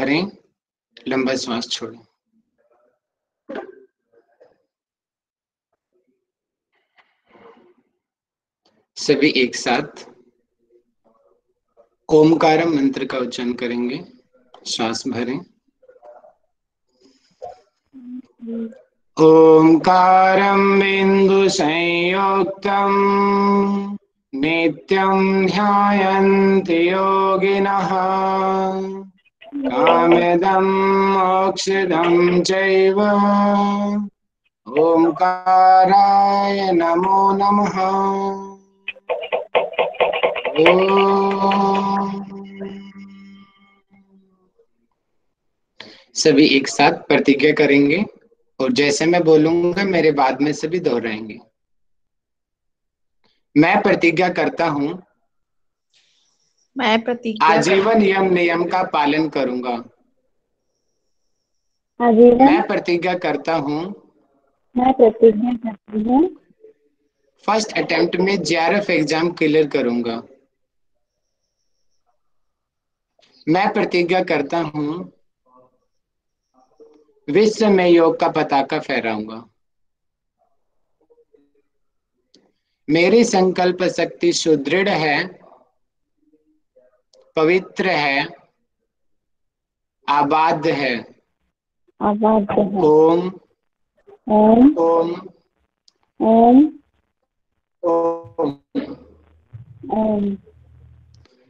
भरें, लंबा श्वास छोड़ें। सभी एक साथ ओमकारम मंत्र का उच्चारण करेंगे। श्वास भरें। ओमकारं बिंदु संयुक्तं नित्यं ध्यायन्ति योगिनः कामदं मोक्षदं चैव ओमकाराय नमो नमः। सभी एक साथ प्रतिज्ञा करेंगे और जैसे मैं बोलूंगा मेरे बाद में सभी दोहराएंगे। मैं प्रतिज्ञा करता हूँ आजीवन यम नियम का पालन करूंगा। मैं प्रतिज्ञा करता हूँ फर्स्ट अटेम्प्ट में जेआरएफ एग्जाम क्लियर करूंगा। मैं प्रतिज्ञा करता हूँ विश्व में योग का पताका फहराऊंगा। मेरी संकल्प शक्ति सुदृढ़ है, पवित्र है, आबाद है। ओम ओम ओम ओम।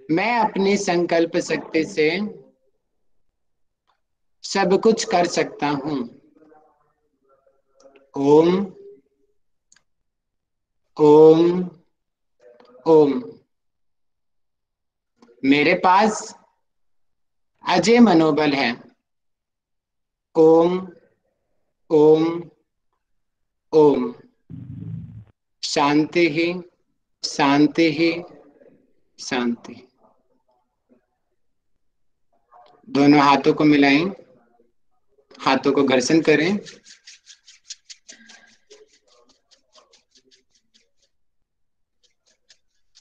मैं अपनी संकल्प शक्ति से सब कुछ कर सकता हूँ। ओम ओम ओम। मेरे पास अजय मनोबल है। ओम ओम ओम। शांति ही शांति ही शांति। दोनों हाथों को मिलाएं, हाथों को घर्षण करें।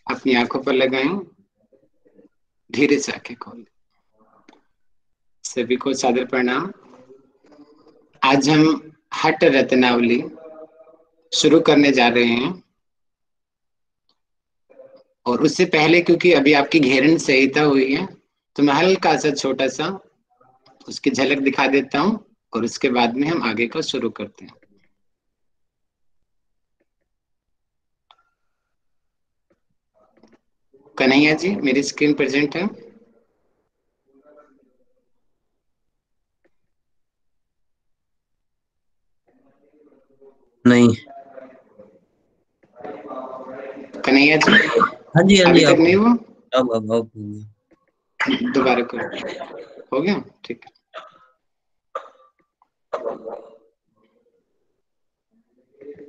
अपनी आंखों पर लगाएं, धीरे से आंखें खोलें। सभी को सादर प्रणाम। आज हम हठ रत्नावली शुरू करने जा रहे हैं और उससे पहले क्योंकि अभी आपकी घेरन संहिता हुई है तो मैं हल्का सा छोटा सा उसकी झलक दिखा देता हूं और उसके बाद में हम आगे का शुरू करते हैं। कन्हैया जी मेरी स्क्रीन प्रेजेंट है? नहीं। कन्हैया जी? हाँ जी अभी तक नहीं हुआ? अब दोबारा करो। हो गया? ठीक है।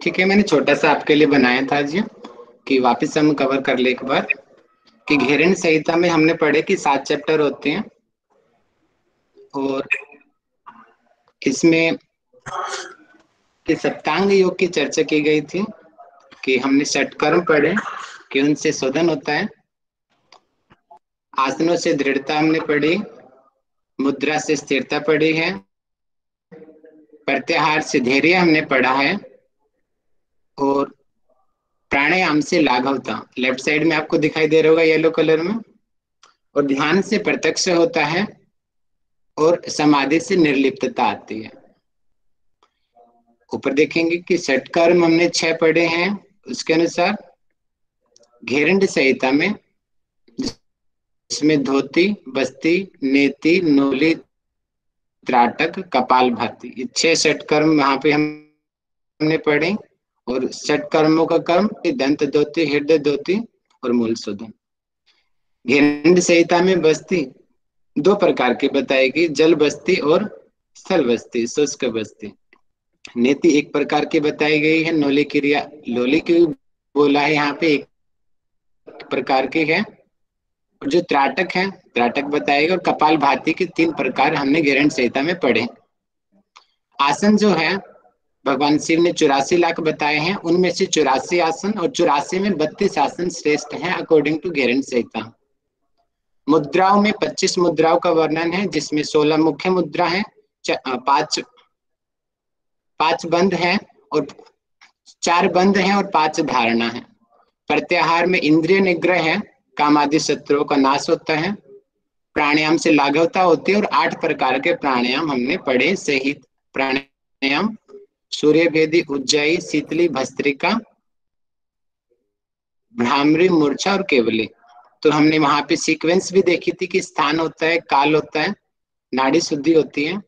ठीक है, मैंने छोटा सा आपके लिए बनाया था जी कि वापस हम कवर कर ले एक बार कि घेरन संहिता में हमने पढ़े कि 7 चैप्टर होते हैं और इसमें कि सप्तांग योग की चर्चा की गई थी कि हमने षटकर्म पढ़े कि उनसे शोधन होता है। आसनों से दृढ़ता हमने पढ़ी, मुद्रा से स्थिरता पढ़ी है, प्रत्याहार से धैर्य हमने पढ़ा है और प्राणायाम से लाघवता लेफ्ट साइड में आपको दिखाई दे रहा होगा येलो कलर में, और ध्यान से प्रत्यक्ष होता है और समाधि से निर्लिप्तता आती है। ऊपर देखेंगे कि षटकर्म हमने 6 पढ़े हैं। उसके अनुसार घेरंड संहिता में इसमें धोती, बस्ती, नेति, नोली, त्राटक, कपालभाति, ये 6 षटकर्म वहां पे हमने पढ़े और षटकर्मों का कर्म दंत धोती, हृदय धोती और मूल शोधन। घेरंड संहिता में बस्ती 2 प्रकार की बताई गई, जल बस्ती और स्थल बस्ती, शुष्क बस्ती। नेति एक प्रकार की बताई गई है, नोली क्रिया लोली की बोला है यहाँ पे एक प्रकार की है, और जो त्राटक है त्राटक बताएगा, और कपाल भाती के 3 प्रकार हमने घेरंड संहिता में पढ़े। आसन जो है भगवान शिव ने 84 लाख बताए हैं, उनमें से 84 आसन और 84 में 32 आसन श्रेष्ठ हैं अकॉर्डिंग टू घेरंड संहिता। मुद्राओं में 25 मुद्राओं का वर्णन है, जिसमें 16 मुख्य मुद्रा है, पांच पांच बंद है और 4 बंद है और 5 धारणा है। प्रत्याहार में इंद्रिय निग्रह है, काम आदि शत्रुओं का नाश होता है, प्राणायाम से लाघवता होती है और 8 प्रकार के प्राणायाम हमने पढ़े। सहित प्राणायाम सूर्य भेदी, उज्जयी, शीतली, भस्त्रिका, भ्रामरी, मूर्छा और केवली। तो हमने वहां पे सीक्वेंस भी देखी थी कि स्थान होता है, काल होता है, नाड़ी शुद्धि होती है,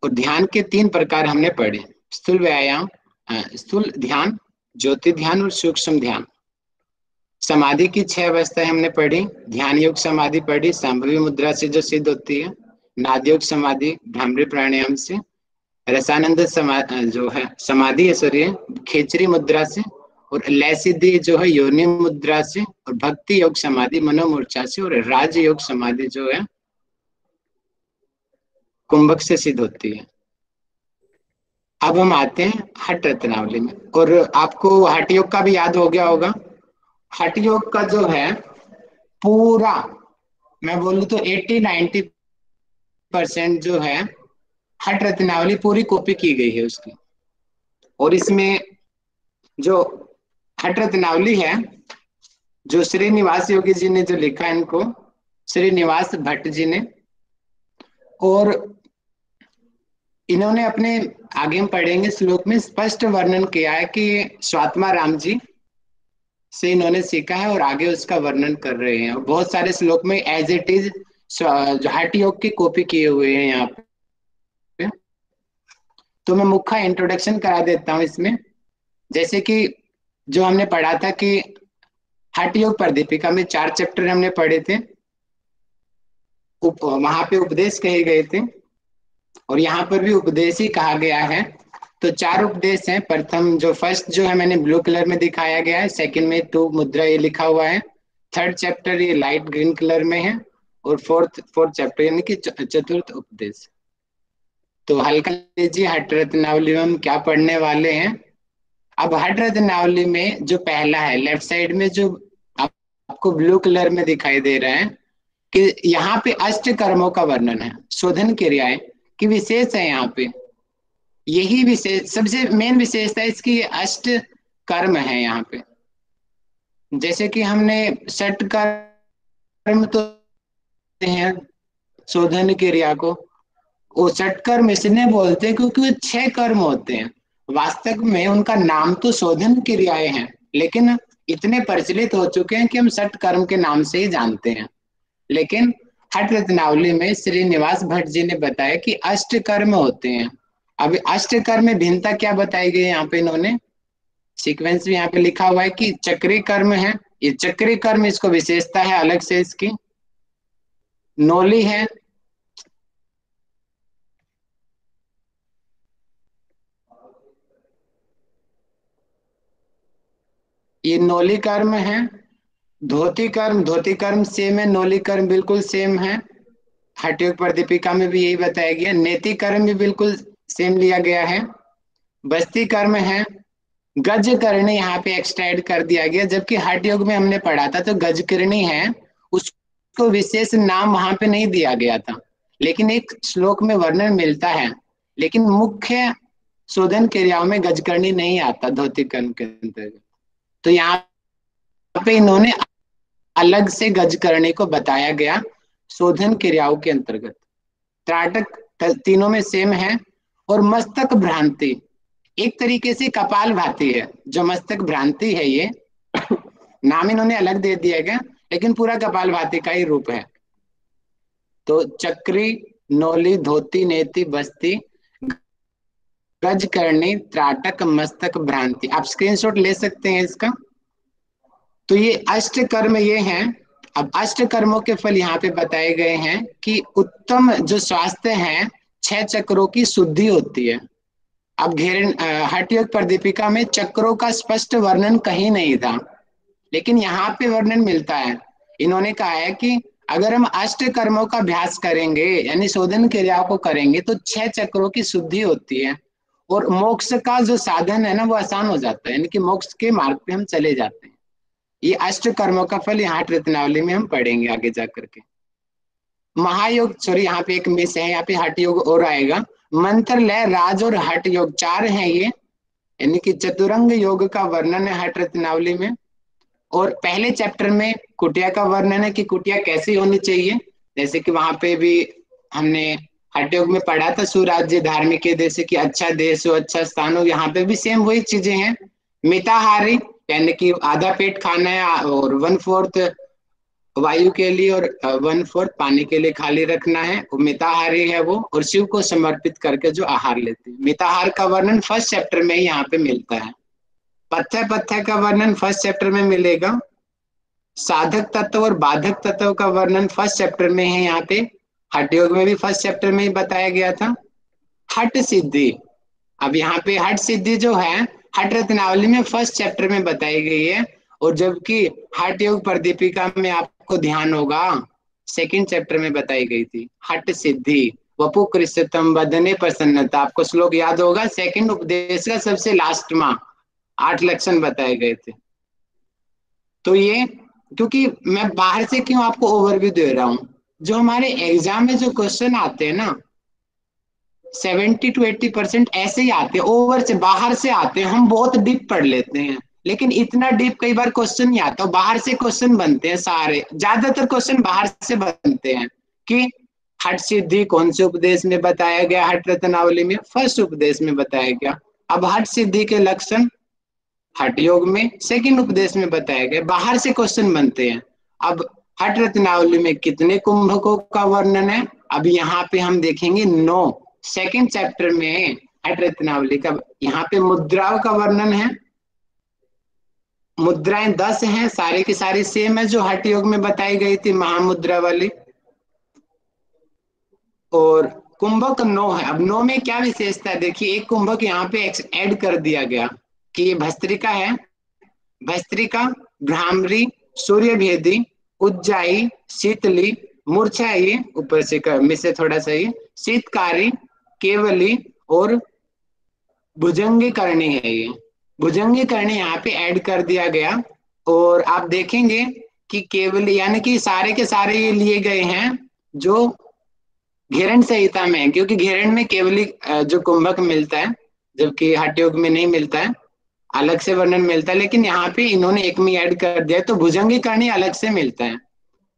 और ध्यान के 3 प्रकार हमने पढ़े। स्थूल व्यायाम, स्थूल ध्यान, ज्योति ध्यान और सूक्ष्म ध्यान। समाधि की 6 अवस्थाएं हमने पढ़ी। ध्यान योग समाधि पढ़ी, संभवी मुद्रा से जो सिद्ध होती है, नाद योग समाधि भ्रामरी प्राणायाम से, रसानंद जो है समाधि है सॉरी खेचरी मुद्रा से, और लय सिद्धि जो है योनि मुद्रा से, और भक्ति योग समाधि मनोमूर्छा से, और राज योग समाधि जो है कुंभक से सिद्ध होती है। अब हम आते हैं हठ रत्नावली में, और आपको हठ योग का भी याद हो गया होगा। हठ योग का जो है पूरा, मैं बोलूं तो 80-90% जो है हठ रत्नावली पूरी कॉपी की गई है उसकी। और इसमें जो हठ रत्नावली है, जो श्रीनिवास योगी जी ने जो लिखा है इनको, श्रीनिवास भट्ट जी ने, और इन्होंने अपने, आगे हम पढ़ेंगे श्लोक में स्पष्ट वर्णन किया है कि स्वात्मा राम जी से इन्होंने सीखा है, और आगे उसका वर्णन कर रहे हैं। और बहुत सारे श्लोक में एज इट इज हठ योग की कॉपी किए हुए हैं यहाँ पे। तो मैं मुख्य इंट्रोडक्शन करा देता हूँ इसमें। जैसे कि जो हमने पढ़ा था कि हठ योग प्रदीपिका में 4 चैप्टर हमने पढ़े थे, वहां पे उपदेश कहे गए थे, और यहाँ पर भी उपदेश ही कहा गया है। तो 4 उपदेश हैं। प्रथम जो फर्स्ट जो है मैंने ब्लू कलर में दिखाया गया है, सेकंड में 2 मुद्रा ये लिखा हुआ है, थर्ड चैप्टर ये लाइट ग्रीन कलर में है, और फोर्थ चैप्टर यानी कि चतुर्थ उपदेश। तो हल्का लीजिए, हठ रत्नावली में हम क्या पढ़ने वाले हैं। अब हठ रत्नावली में जो पहला है लेफ्ट साइड में, जो आपको ब्लू कलर में दिखाई दे रहा है, कि यहाँ पे अष्ट कर्मों का वर्णन है, शोधन क्रियाएं की विशेष है यहाँ पे। यही विशेष, सबसे मेन विशेषता इसकी ये अष्ट कर्म है यहाँ पे। जैसे कि हमने षट कर्म तो हैं शोधन क्रिया को, वो षट कर्म इसलिए बोलते हैं क्योंकि वो 6 कर्म होते हैं। वास्तव में उनका नाम तो शोधन क्रियाएं हैं, लेकिन इतने प्रचलित हो चुके हैं कि हम षट कर्म के नाम से ही जानते हैं। लेकिन हठ रत्नावली में श्रीनिवास भट्ट जी ने बताया कि अष्ट कर्म होते हैं। अब अष्ट कर्म में भिन्नता क्या बताई गई यहाँ पे, इन्होंने सीक्वेंस भी यहाँ पे लिखा हुआ है कि चक्री कर्म है, ये चक्री कर्म इसको विशेषता है अलग से इसकी। नौली है, ये नौली कर्म है। धोती कर्म सेम है, नौली कर्म बिल्कुल सेम है। हठ योग प्रदीपिका में भी यही बताया गया। नेति कर्म भी बिल्कुल सेम लिया गया है। बस्ती कर्म है। गज करणी यहाँ पे एक्स्ट्रा ऐड कर दिया गया, जबकि हठ योग में हमने पढ़ा था तो गज करणी है, उसको विशेष नाम वहां पे नहीं दिया गया था, लेकिन एक श्लोक में वर्णन मिलता है। लेकिन मुख्य शोधन क्रियाओं में गजकर्णी नहीं आता धोती कर्म के अंतर्गत। तो यहाँ पे इन्होंने अलग से गजकर्णी को बताया गया शोधन क्रियाओं के अंतर्गत। त्राटक तीनों में सेम है। और मस्तक भ्रांति एक तरीके से कपाल भाती है, जो मस्तक भ्रांति है ये नाम इन्होंने अलग दे दिया गया, लेकिन पूरा कपाल भाती का ही रूप है। तो चक्री, नौली, धोती, नेति, बस्ती, गज करनी, त्राटक, मस्तक भ्रांति, आप स्क्रीनशॉट ले सकते हैं इसका। तो ये अष्ट कर्म ये हैं। अब अष्ट कर्मों के फल यहाँ पे बताए गए हैं कि उत्तम जो स्वास्थ्य है, 6 चक्रों की शुद्धि होती है। अब हठ योग प्रदीपिका में चक्रों का स्पष्ट वर्णन कहीं नहीं था, लेकिन यहाँ पे वर्णन मिलता है। इन्होंने कहा है कि अगर हम अष्ट कर्मों का अभ्यास करेंगे यानी शोधन क्रियाओं को करेंगे तो 6 चक्रों की शुद्धि होती है, और मोक्ष का जो साधन है ना वो आसान हो जाता है, यानी कि मोक्ष के मार्ग पे हम चले जाते हैं। ये अष्ट कर्मों का फल यहाँ हठ रत्नावली में हम पढ़ेंगे आगे जा करके। महायोग, सॉरी यहाँ पे एक मिस है, यहाँ पे हठ योग और आएगा। मंत्र लय राज और हठ योग 4 हैं ये, यानी कि चतुरंग योग का वर्णन है हठ रत्नावली में। और पहले चैप्टर में कुटिया का वर्णन है कि कुटिया कैसी होनी चाहिए, जैसे कि वहां पे भी हमने हठ योग में पढ़ा था, सुराज्य धार्मिक के जैसे कि अच्छा देश हो, अच्छा स्थान हो, यहाँ पे भी सेम वही चीजें हैं। मिताहारी यानी कि आधा पेट खाना है, और 1/4 वायु के लिए और 1/4 पानी के लिए खाली रखना है, वो मिताहारी है वो। और शिव को समर्पित करके जो आहार लेते हैं। मिताहार का वर्णन फर्स्ट चैप्टर में ही यहाँ पे मिलता है। पथ्य पथ्य का वर्णन फर्स्ट चैप्टर में मिलेगा। साधक तत्व और बाधक तत्व का वर्णन फर्स्ट चैप्टर में है यहाँ पे। हठ योग में भी फर्स्ट चैप्टर में ही बताया गया था। हठ सिद्धि, अब यहाँ पे हठ सिद्धि जो है हठ रत्नावली में फर्स्ट चैप्टर में बताई गई है, और जबकि हठ योग प्रदीपिका में आपको ध्यान होगा सेकंड चैप्टर में बताई गई थी। हठ सिद्धि वपु कृष्णतम बदने प्रसन्नता, आपको श्लोक याद होगा, सेकंड उपदेश का सबसे लास्ट में 8 लक्षण बताए गए थे। तो ये, क्योंकि मैं बाहर से क्यों आपको ओवरव्यू दे रहा हूं, जो हमारे एग्जाम में जो क्वेश्चन आते हैं ना 70 to 80% ऐसे ही आते हैं, ओवर से बाहर से आते हैं, हम बहुत डीप पढ़ लेते हैं, लेकिन इतना डीप कई बार क्वेश्चन नहीं आता। बाहर से क्वेश्चन बनते हैं सारे, ज्यादातर क्वेश्चन बाहर से बनते हैं कि हठ सिद्धि कौन से उपदेश में बताया गया, हठ रत्नावली में फर्स्ट उपदेश में बताया गया। अब हठ सिद्धि के लक्षण हठ योग में सेकंड उपदेश में बताया गया, बाहर से क्वेश्चन बनते हैं। अब हठ रत्नावली में कितने कुंभकों का वर्णन है, अब यहाँ पे हम देखेंगे 9, सेकंड चैप्टर में हठ रत्नावली का। यहाँ पे मुद्राओं का वर्णन है, मुद्राएं 10 हैं, सारी की सारी सेम है जो हठ योग में बताई गई थी महामुद्रा वाली। और कुंभक 9 है। अब 9 में क्या विशेषता है, देखिए एक कुंभक यहाँ पे ऐड कर दिया गया कि ये भस्त्रिका है। भस्त्रिका, भ्रामरी, सूर्य भेदी, उज्जाई, शीतली, मूर्छाई, ऊपर से में से थोड़ा सा ही, शीतकारी, केवली और भुजंगी करनी है। ये भुजंगी करनी यहाँ पे ऐड कर दिया गया। और आप देखेंगे कि केवली यानी कि सारे के सारे ये लिए गए हैं जो घेरण संहिता में है, क्योंकि घेरण में केवली जो कुंभक मिलता है, जबकि हठ योग में नहीं मिलता है, अलग से वर्णन मिलता है। लेकिन यहाँ पे इन्होंने एक में ऐड कर दिया, तो भुजंगी करणी अलग से मिलता है,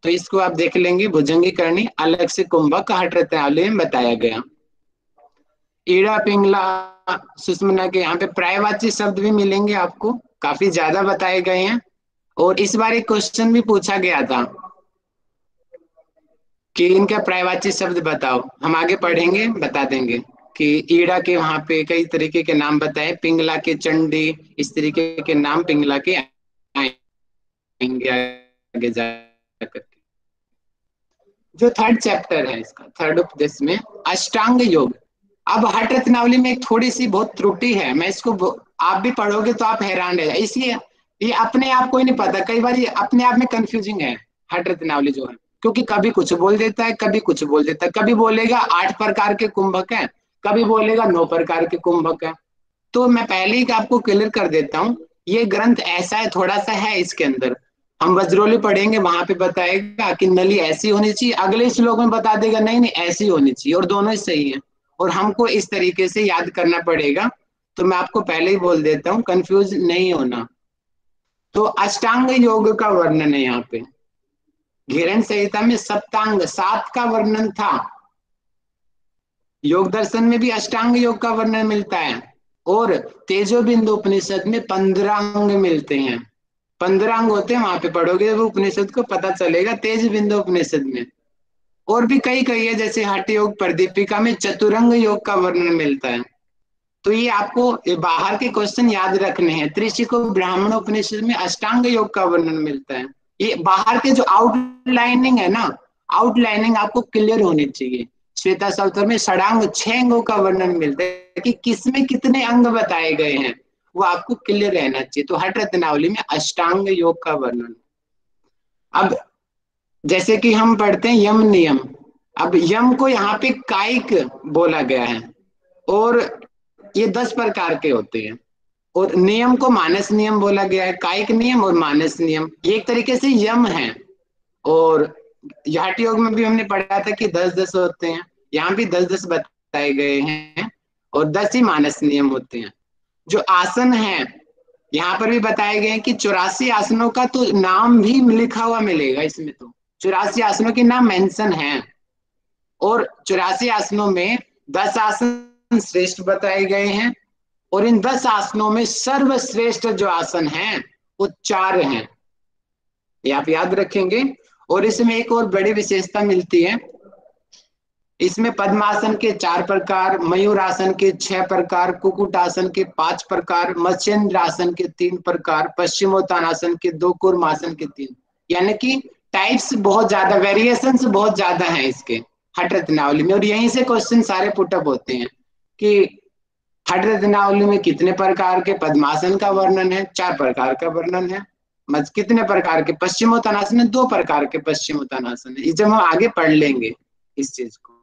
तो इसको आप देख लेंगे, भुजंगी करणी अलग से कुंभक हठ रत्नावली में बताया गया। ईड़ा पिंगला सुषमना के यहाँ पे प्रायवाची शब्द भी मिलेंगे आपको, काफी ज्यादा बताए गए हैं। और इस बार एक क्वेश्चन भी पूछा गया था कि इनका पर्यायवाची शब्द बताओ, हम आगे पढ़ेंगे बता देंगे कि ईड़ा के वहां पे कई तरीके के नाम बताए, पिंगला के चंडी, इस तरीके के नाम पिंगला के आएंगे आगे जाकर। जो थर्ड चैप्टर है इसका, थर्ड उपदेश में अष्टांग योग। अब हठ रत्नावली में एक थोड़ी सी बहुत त्रुटि है, मैं इसको आप भी पढ़ोगे तो आप हैरान रह जाए, इसलिए ये अपने आप को ही नहीं पता, कई बार ये अपने आप में कंफ्यूजिंग है हठ रत्नावली जो है, क्योंकि कभी कुछ बोल देता है, कभी कुछ बोल देता है, कभी बोलेगा 8 प्रकार के कुंभक है, कभी बोलेगा 9 प्रकार के कुंभक है। तो मैं पहले ही आपको क्लियर कर देता हूँ, ये ग्रंथ ऐसा है, थोड़ा सा है इसके अंदर। हम वज्रोली पढ़ेंगे, वहां पे बताएगा कि नली ऐसी होनी चाहिए, अगले श्लोक में बता देगा नहीं नहीं ऐसी होनी चाहिए, और दोनों ही सही है, और हमको इस तरीके से याद करना पड़ेगा। तो मैं आपको पहले ही बोल देता हूँ, कंफ्यूज नहीं होना। तो अष्टांग योग का वर्णन है यहाँ पे, घेरण संहिता में सप्तांग 7 का वर्णन था। योग दर्शन में भी अष्टांग योग का वर्णन मिलता है, और तेजो बिंदु उपनिषद में 15 अंग मिलते हैं, 15 अंग होते हैं, वहां पे पढ़ोगे वो उपनिषद को पता चलेगा, तेज बिंदु उपनिषद में। और भी कई कई है, जैसे हठ योग प्रदीपिका में चतुरंग योग का वर्णन मिलता है। तो ये आपको ये बाहर के क्वेश्चन याद रखने हैं। त्रिशिको ब्राह्मण उपनिषद में अष्टांग योग का वर्णन मिलता है। ये बाहर के जो आउटलाइनिंग है ना, आउटलाइनिंग आपको क्लियर होनी चाहिए। श्वेता सवतर में षडांग 6 अंगों का वर्णन मिलता है कि किसमें कितने अंग बताए गए हैं, वो आपको क्लियर रहना चाहिए। तो हठ रत्नावली में अष्टांग योग का वर्णन। अब जैसे कि हम पढ़ते हैं यम नियम, अब यम को यहाँ पे कायिक बोला गया है, और ये 10 प्रकार के होते हैं। और नियम को मानस नियम बोला गया है, कायिक नियम और मानस नियम, ये एक तरीके से यम है। और हठ योग में भी हमने पढ़ा था कि 10-10 होते हैं, यहाँ भी 10-10 बताए गए हैं और 10 ही मानस नियम होते हैं। जो आसन है यहाँ पर भी बताए गए हैं कि 84 आसनों का तो नाम भी लिखा हुआ मिलेगा इसमें, तो 84 आसनों के नाम मेंशन है। और 84 आसनों में 10 आसन श्रेष्ठ बताए गए हैं, और इन 10 आसनों में सर्वश्रेष्ठ जो आसन है वो 4 हैं, ये आप याद रखेंगे। और इसमें एक और बड़ी विशेषता मिलती है, इसमें पद्मासन के 4 प्रकार, मयूरासन के 6 प्रकार, कुकुटासन के 5 प्रकार, मत्स्येंद्रासन के 3 प्रकार, पश्चिमोत्तानासन के 2, कूर्मासन के 3, यानी कि टाइप्स बहुत ज्यादा, वेरिएशंस बहुत ज्यादा हैं इसके हठ रत्नावली में। और यहीं से क्वेश्चन सारे पुटअप होते हैं कि हठ रत्नावली में कितने प्रकार के पद्मासन का वर्णन है, 4 प्रकार का वर्णन है। कितने प्रकार के पश्चिमोत्तानासन है, 2 प्रकार के पश्चिमोत्तानासन है। जब हम आगे पढ़ लेंगे इस चीज को।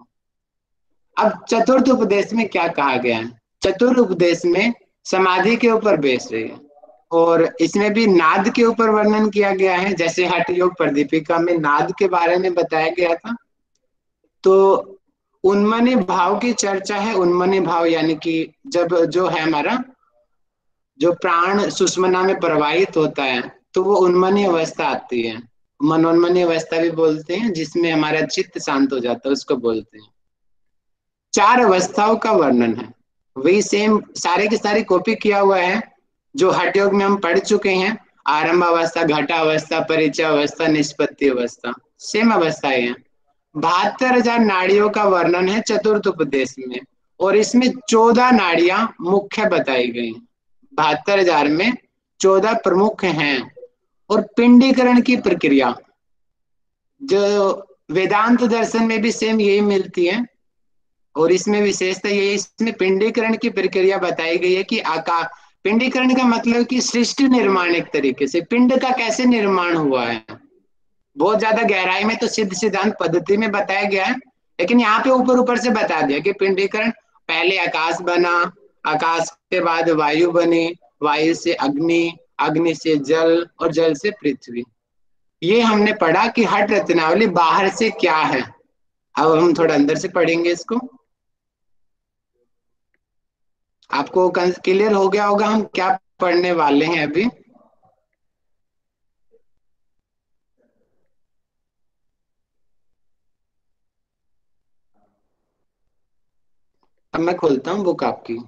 अब चतुर्थ उपदेश में क्या कहा गया है, चतुर्थ उपदेश में समाधि के ऊपर बेस रही है, और इसमें भी नाद के ऊपर वर्णन किया गया है। जैसे हठ योग प्रदीपिका में नाद के बारे में बताया गया था, तो उन्मनी भाव की चर्चा है। उन्मनी भाव यानी कि जब जो है हमारा जो प्राण सुषुम्ना में प्रवाहित होता है तो वो उन्मनी अवस्था आती है, मनोन्मनी अवस्था भी बोलते हैं, जिसमें हमारा चित्त शांत हो जाता है, उसको बोलते हैं। 4 अवस्थाओं का वर्णन है, वही सेम सारे के सारे कॉपी किया हुआ है जो हठ योग में हम पढ़ चुके हैं। आरंभ अवस्था, घटा अवस्था, परिचय अवस्था, निष्पत्ति अवस्था, सेम अवस्थाएं हैं। 72,000 नाड़ियों का वर्णन है चतुर्थ उपदेश में, और इसमें 14 नाड़ियां मुख्य बताई गई। 72,000 में 14 प्रमुख हैं। और पिंडीकरण की प्रक्रिया जो वेदांत दर्शन में भी सेम यही मिलती है, और इसमें विशेषता ये, इसमें पिंडीकरण की प्रक्रिया बताई गई है कि आकाश, पिंडीकरण का मतलब कि सृष्टि निर्माण, एक तरीके से पिंड का कैसे निर्माण हुआ है। बहुत ज्यादा गहराई में तो सिद्ध सिद्धांत पद्धति में बताया गया है, लेकिन यहाँ पे ऊपर ऊपर से बता दिया कि पिंडीकरण पहले आकाश बना, आकाश के बाद वायु बनी, वायु से अग्नि, अग्नि से जल, और जल से पृथ्वी। ये हमने पढ़ा कि हठ रत्नावली बाहर से क्या है। अब हम थोड़ा अंदर से पढ़ेंगे इसको। आपको क्लियर हो गया होगा हम क्या पढ़ने वाले हैं अभी। अब मैं खोलता हूँ बुक आपकी।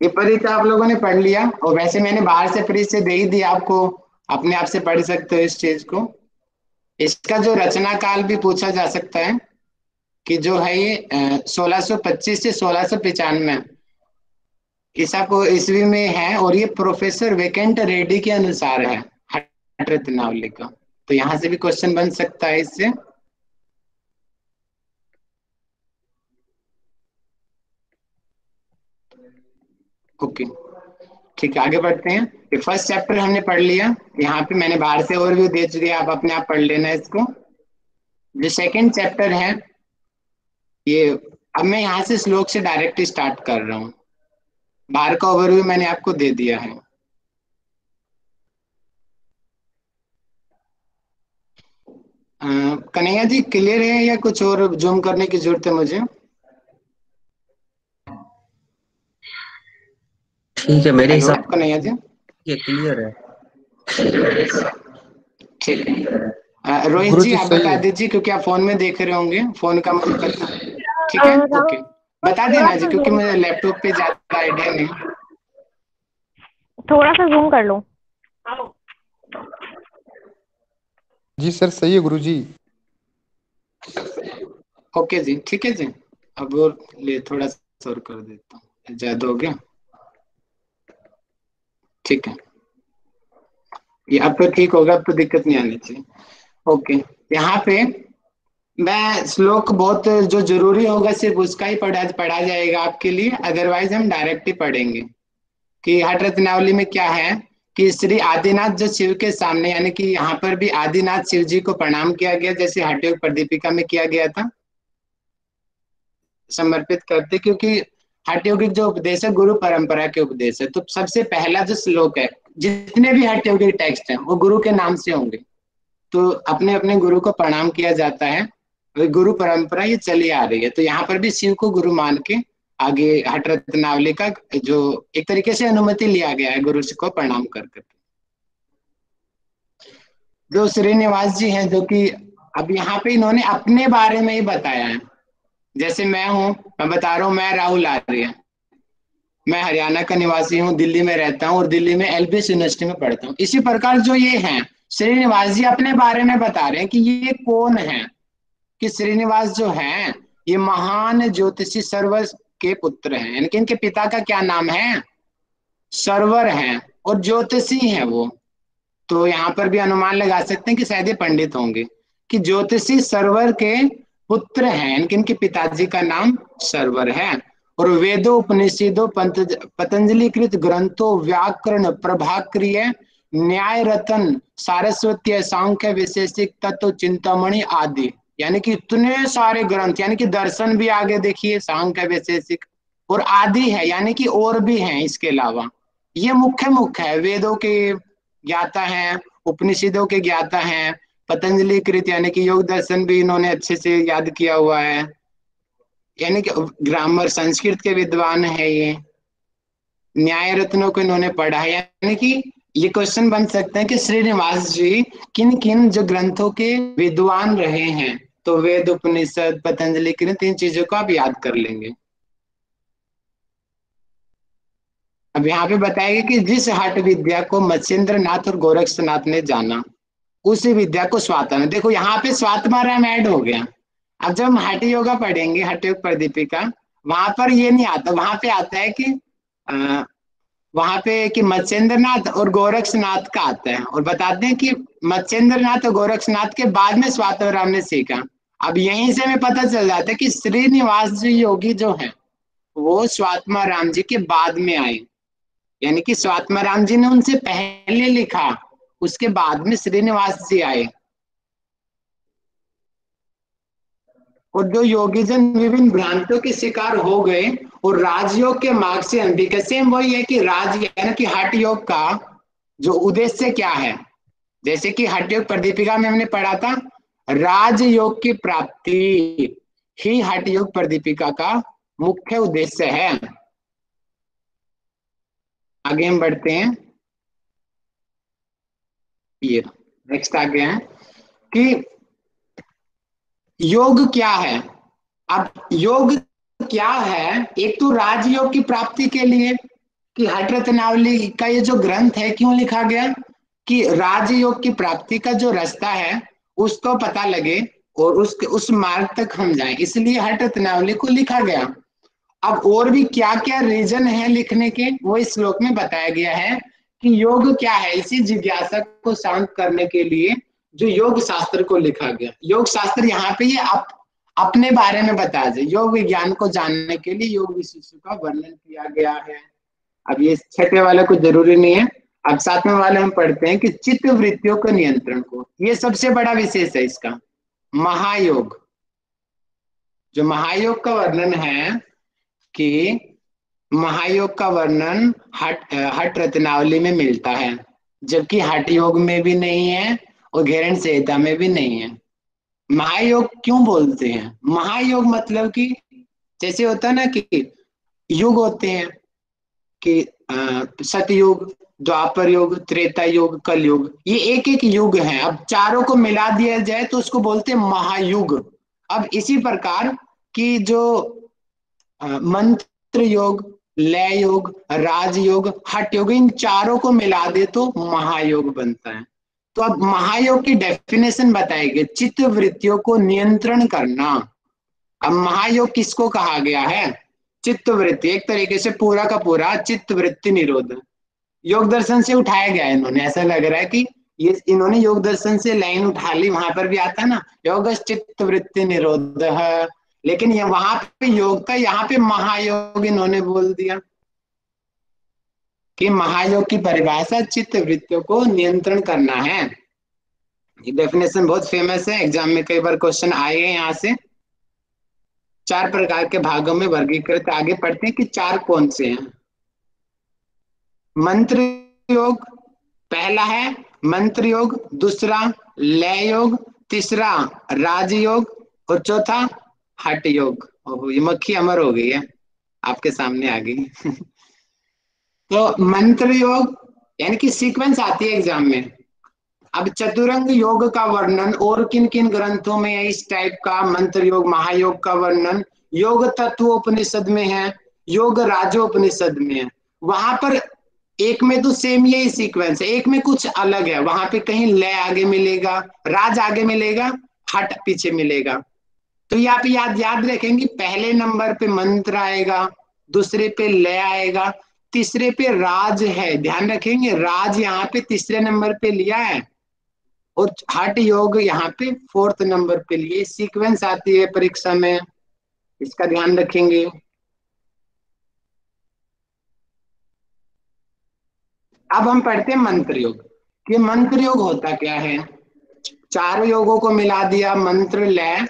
ये परिचय आप लोगों ने पढ़ लिया, और वैसे मैंने बाहर से परिचय दे ही दिया आपको, अपने आप से पढ़ सकते हो इस चीज को। इसका जो रचना काल भी पूछा जा सकता है कि जो है ये 1625 से 1695 ईसा को ईस्वी में है, और ये प्रोफेसर वेकेंट रेड्डी के अनुसार है हठ रत्नावली का। तो यहाँ से भी क्वेश्चन बन सकता है इससे। ओके, ठीक है, आगे बढ़ते हैं। ये फर्स्ट चैप्टर हमने पढ़ लिया, यहाँ पे मैंने बाहर से ओवरव्यू दे दिया, आप अपने आप पढ़ लेना इसको। जो सेकंड चैप्टर है ये, अब मैं यहाँ से श्लोक से डायरेक्ट स्टार्ट कर रहा हूँ, बाहर का ओवरव्यू मैंने आपको दे दिया है। कन्हैया जी क्लियर है या कुछ और जूम करने की जरूरत है मुझे? ठीक है, मेरे हेलो हिसाब कन्हैया जी, से क्लियर है। ठीक है। रोहित गुरु जी जी आप सही बता है। दीजिए, क्योंकि आप फोन में देख रहे होंगे, फोन का मन करता। ठीक है, राहुल, ओके, बता थोड़ा देना जी, सा क्योंकि जूम मुझे लैपटॉप पे ज्यादा आइडिया नहीं। थोड़ा सा जूम कर लो। जी सर सही है गुरु जी। ओके जी, ठीक है जी। अब और ले थोड़ा सा और कर देता हूँ, ज्यादा हो गया। ठीक है, ये अब तो ठीक होगा, अब तो दिक्कत नहीं आनी चाहिए। ओके, यहाँ पे मैं श्लोक बहुत जो जरूरी होगा सिर्फ उसका ही पढ़ा जाएगा आपके लिए, अदरवाइज हम डायरेक्ट ही पढ़ेंगे कि हठ रत्नावली में क्या है। कि श्री आदिनाथ जो शिव के सामने, यानी कि यहाँ पर भी आदिनाथ शिव जी को प्रणाम किया गया, जैसे हठयोग प्रदीपिका में किया गया था, समर्पित करते, क्योंकि हठयोगिक जो उपदेश है गुरु परंपरा के उपदेश है। तो सबसे पहला जो श्लोक है, जितने भी हठयोगिक टेक्स्ट हैं वो गुरु के नाम से होंगे, तो अपने अपने गुरु को प्रणाम किया जाता है। गुरु परंपरा ये चली आ रही है, तो यहाँ पर भी शिव को गुरु मान के आगे हठ रत्नावली का जो एक तरीके से अनुमति लिया गया है गुरु को प्रणाम कर करके। जो श्रीनिवास जी हैं, जो कि अब यहाँ पे इन्होंने अपने बारे में ही बताया है। जैसे मैं हूँ, मैं बता रहा हूँ, मैं राहुल आर्य, मैं हरियाणा का निवासी हूँ, दिल्ली में रहता हूँ और दिल्ली में एलबीएस यूनिवर्सिटी में पढ़ता हूँ। इसी प्रकार जो ये हैं, श्रीनिवास जी अपने बारे में बता रहे हैं कि ये कौन है, कि श्रीनिवास जो है ये महान ज्योतिषी सर्वर के पुत्र हैं, यानी कि इनके पिता का क्या नाम है, सर्वर हैं, और ज्योतिषी हैं वो। तो यहाँ पर भी अनुमान लगा सकते हैं कि शायद ये पंडित होंगे, कि ज्योतिषी सर्वर के पुत्र हैं, इनके इनके पिताजी का नाम सर्वर है। और वेदों उपनिषदों पतंजलि कृत ग्रंथों व्याकरण प्रभाक्रिय न्याय रतन सारस्वती सांख्य विशेषिक तत्व चिंतामणि आदि, यानी कि इतने सारे ग्रंथ, यानी कि दर्शन भी आगे देखिए, सांख्य वैशेषिक और आदि है, यानी कि और भी हैं इसके अलावा। ये मुख्य मुख्य है, वेदों के ज्ञाता हैं, उपनिषदों के ज्ञाता हैं, पतंजलि कृत यानी कि योग दर्शन भी इन्होंने अच्छे से याद किया हुआ है, यानी कि ग्रामर संस्कृत के विद्वान है ये, न्याय रत्नों को इन्होंने पढ़ा है। यानी कि ये क्वेश्चन बन सकते हैं कि श्रीनिवास जी किन किन जो ग्रंथों के विद्वान रहे हैं, तो वेद उपनिषद पतंजलि कृत इन चीजों को आप याद कर लेंगे। अब यहाँ पे बताएगा कि जिस हठ विद्या को मत्स्येंद्र नाथ और गोरक्षनाथ ने जाना, उसी विद्या को स्वात्मा ने, देखो यहाँ पे स्वात्माराम ऐड हो गया। अब जब हम हठ योगा पढ़ेंगे, हठ योग प्रदीपिका, वहां पर ये नहीं आता, वहां पे आता है कि वहां पे कि मत्स्येंद्र नाथ और गोरक्षनाथ का आता है, और बताते हैं कि मत्स्येंद्र नाथ और गोरक्षनाथ के बाद में स्वात्माराम ने सीखा। अब यहीं से हमें पता चल जाता है कि श्रीनिवास जी योगी जो है वो स्वात्माराम जी के बाद में आए, यानी कि स्वात्माराम जी ने उनसे पहले लिखा, उसके बाद में श्रीनिवास जी आए। और जो योगीजन विभिन्न भ्रांतों के शिकार हो गए और राजयोग के मार्ग से अनभिज्ञ, सेम वही है कि राज यानी कि हठ योग का जो उद्देश्य क्या है, जैसे कि हठ योग प्रदीपिका में हमने पढ़ा था, राजयोग की प्राप्ति ही हठ योग प्रदीपिका का मुख्य उद्देश्य है। आगे हम बढ़ते हैं, ये नेक्स्ट आ गया है कि योग क्या है। अब योग क्या है, एक तो राजयोग की प्राप्ति के लिए, कि हठ रत्नावली का ये जो ग्रंथ है क्यों लिखा गया, कि राजयोग की प्राप्ति का जो रास्ता है उसको पता लगे और उस मार्ग तक हम जाएं, इसलिए हठ रत्नावली को लिखा गया। अब और भी क्या क्या रीजन है लिखने के, वो इस श्लोक में बताया गया है कि योग क्या है, इसी जिज्ञासा को शांत करने के लिए जो योग शास्त्र को लिखा गया। योग शास्त्र यहाँ पे ये अपने बारे में बताया जाए, योग विज्ञान को जानने के लिए योग विशिष्ट का वर्णन किया गया है। अब ये छठे वाले को जरूरी नहीं है, अब सातवें वाले हम पढ़ते हैं कि चित्त वृत्तियों के नियंत्रण को, ये सबसे बड़ा विशेष है इसका, महायोग। जो महायोग का वर्णन है, कि महायोग का वर्णन हठ रत्नावली में मिलता है, जबकि हठ योग में भी नहीं है और घेरण संहिता में भी नहीं है। महायोग क्यों बोलते हैं, महायोग मतलब कि जैसे होता है ना कि युग होते हैं, कि सतयुग, द्वापर युग, त्रेता युग, कलयुग, ये एक एक युग है। अब चारों को मिला दिया जाए तो उसको बोलते हैं महायुग। अब इसी प्रकार की जो मंत्र योग, लय योग, राजयोग, हठ योग, इन चारों को मिला दे तो महायोग बनता है। तो अब महायोग की डेफिनेशन बताएंगे, चित्त वृत्तियों को नियंत्रण करना। अब महायोग किसको कहा गया है, चित्त वृत्ति, एक तरीके से पूरा का पूरा चित्त वृत्ति निरोध योग दर्शन से उठाया गया है। इन्होंने, ऐसा लग रहा है कि ये इन्होंने योग दर्शन से लाइन उठा ली, वहां पर भी आता है ना योग चित्त वृत्ति निरोध, लेकिन ये वहां पे योग था, यहाँ पे महायोग इन्होंने बोल दिया। कि महायोग की परिभाषा चित्त वृत्तियों को नियंत्रण करना है। ये डेफिनेशन बहुत फेमस है, एग्जाम में कई बार क्वेश्चन आए हैं यहाँ से। 4 प्रकार के भागों में वर्गीकृत, आगे पढ़ते हैं कि 4 कौन से हैं। मंत्र योग पहला है, मंत्र योग, दूसरा लय योग, तीसरा राजयोग और चौथा हठ योग। ओहो, ये मक्खी अमर हो गई है, आपके सामने आ गई। तो मंत्र योग यानी कि सीक्वेंस आती है एग्जाम में। अब चतुरंग योग का वर्णन और किन किन ग्रंथों में है इस टाइप का मंत्र योग महायोग का वर्णन? योग तत्वोपनिषद में है, योग राजोपनिषद में है। वहां पर एक में तो सेम यही सीक्वेंस है, एक में कुछ अलग है। वहां पे कहीं लय आगे मिलेगा, राज आगे मिलेगा, हट पीछे मिलेगा। तो ये आप याद याद रखेंगे, पहले नंबर पे मंत्र आएगा, दूसरे पे लय आएगा, तीसरे पे राज है। ध्यान रखेंगे, राज यहाँ पे तीसरे नंबर पे लिया है और हठ योग यहाँ पे 4th नंबर पे लिए। सीक्वेंस आती है परीक्षा में, इसका ध्यान रखेंगे। अब हम पढ़ते हैं मंत्र योग। कि मंत्र योग होता क्या है? 4 योगों को मिला दिया, मंत्र लय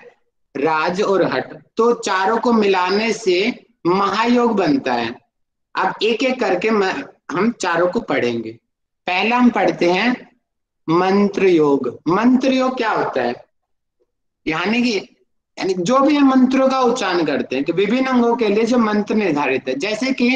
राज और हठ, तो चारों को मिलाने से महायोग बनता है। अब एक एक करके हम चारों को पढ़ेंगे। पहला हम पढ़ते हैं मंत्र योग। मंत्र योग क्या होता है? यानी जो भी हम मंत्रों का उच्चारण करते हैं कि विभिन्न अंगों के लिए जो मंत्र निर्धारित है, जैसे कि